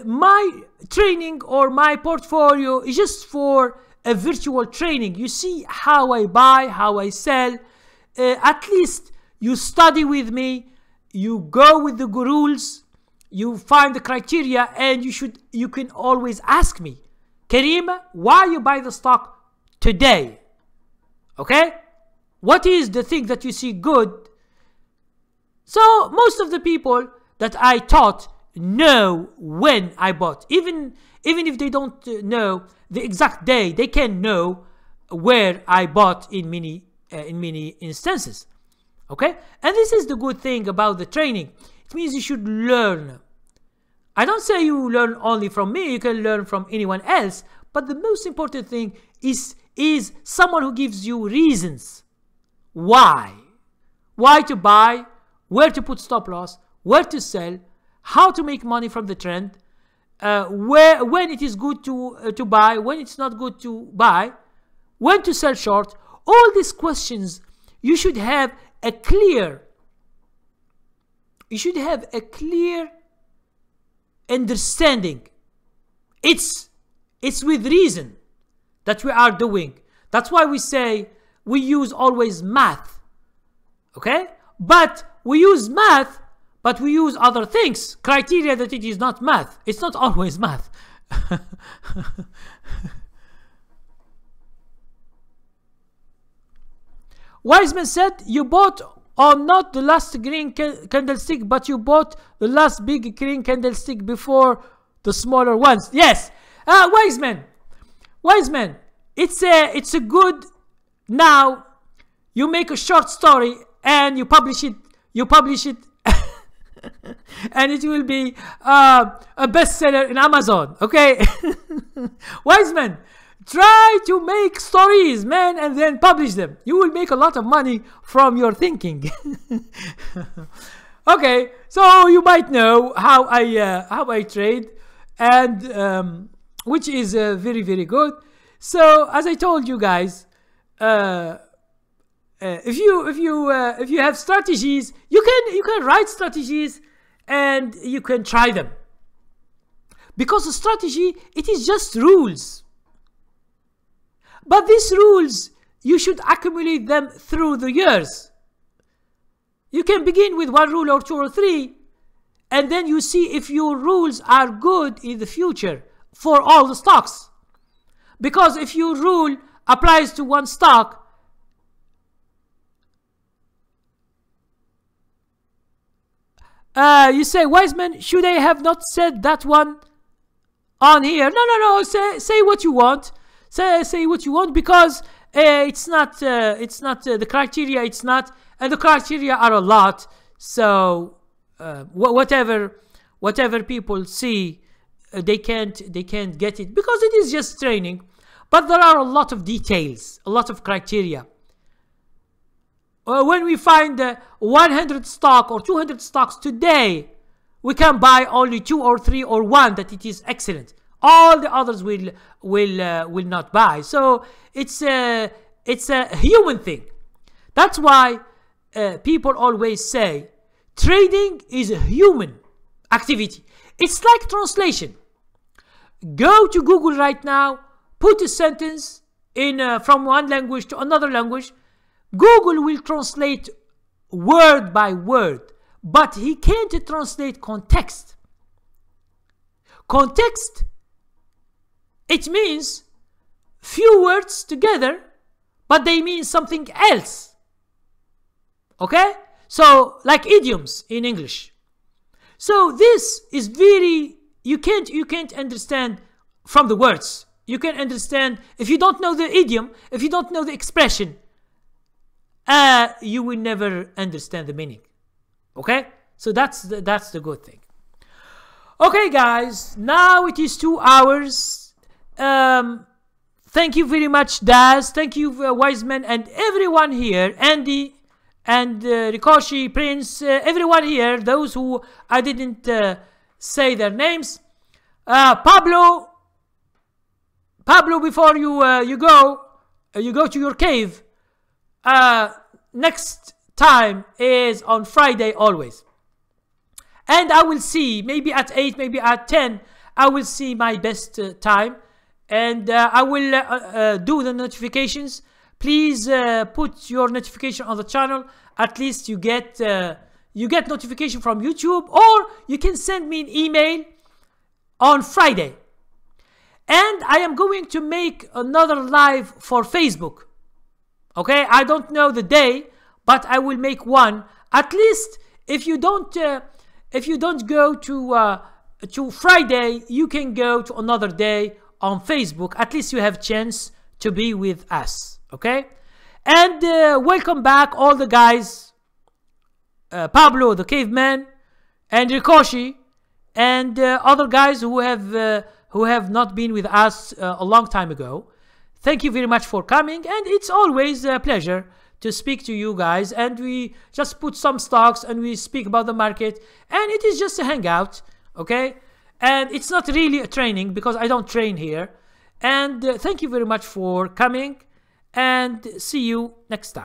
my training or my portfolio is just for a virtual training. You see how I buy, how I sell. At least you study with me, you go with the rules, you find the criteria, and you can always ask me, Karim, why you buy the stock today? Okay? What is the thing that you see good? So most of the people that I taught know when I bought. Even if they don't know the exact day, they can know where I bought in many instances. Okay? And this is the good thing about the training. It means you should learn. I don't say you learn only from me, you can learn from anyone else, but the most important thing is someone who gives you reasons. Why to buy, where to put stop loss, where to sell, how to make money from the trend, when it is good to buy, when it's not good to buy, when to sell short. All these questions you should have a clear understanding. It's with reason that we are doing. That's why we say we use always math, okay? But we use math, but we use other things, criteria that it is not math. It's not always math. Wiseman said, you bought on not the last green candlestick, but you bought the last big green candlestick before the smaller ones. Yes, Wiseman, it's a good. Now you make a short story and you publish it, and it will be a bestseller in Amazon. Okay, Wiseman, try to make stories, man, and then publish them. You will make a lot of money from your thinking. Okay, so you might know how I trade, and which is very, very good. So as I told you guys, if you have strategies, you can write strategies and you can try them, because a strategy, it is just rules. But these rules, you should accumulate them through the years. You can begin with one rule or two or three, and then you see if your rules are good in the future for all the stocks. Because if your rule applies to one stock, you say, Wiseman, should I have not said that one on here? No. Say what you want. Say what you want, because it's not the criteria. It's not, and the criteria are a lot. So whatever people see, they can't get it, because it is just training. But there are a lot of details, a lot of criteria. When we find 100 stock or 200 stocks today, we can buy only 2 or 3 or 1 that it is excellent. All the others will not buy. So it's a human thing. That's why people always say trading is a human activity. It's like translation. Go to Google right now, put a sentence in from one language to another language. Google will translate word by word, but he can't translate context. Context, it means few words together, but they mean something else. Okay? So, like idioms in English. So this is very you can't understand from the words. You can understand if you don't know the idiom, if you don't know the expression, you will never understand the meaning. Okay, so that's the good thing. Okay, guys, now it is 2 hours. Thank you very much, Daz. Thank you, Wiseman, and everyone here, Andy and Rikoshi, Prince, everyone here, those who I didn't say their names. Pablo, before you go to your cave. Next time is on Friday always, and I will see, maybe at 8, maybe at 10. I will see my best time, and I will do the notifications. Please put your notification on the channel. At least you get notification from YouTube, or you can send me an email on Friday. And I am going to make another live for Facebook. Okay, I don't know the day, but I will make one. At least if you don't go to Friday, you can go to another day on Facebook. At least you have chance to be with us. Okay, and welcome back all the guys, Pablo the caveman, and Rikoshi, and other guys who have not been with us a long time ago. Thank you very much for coming, and it's always a pleasure to speak to you guys, and we just put some stocks and we speak about the market, and it is just a hangout, okay? And it's not really a training because I don't train here. And thank you very much for coming, and see you next time.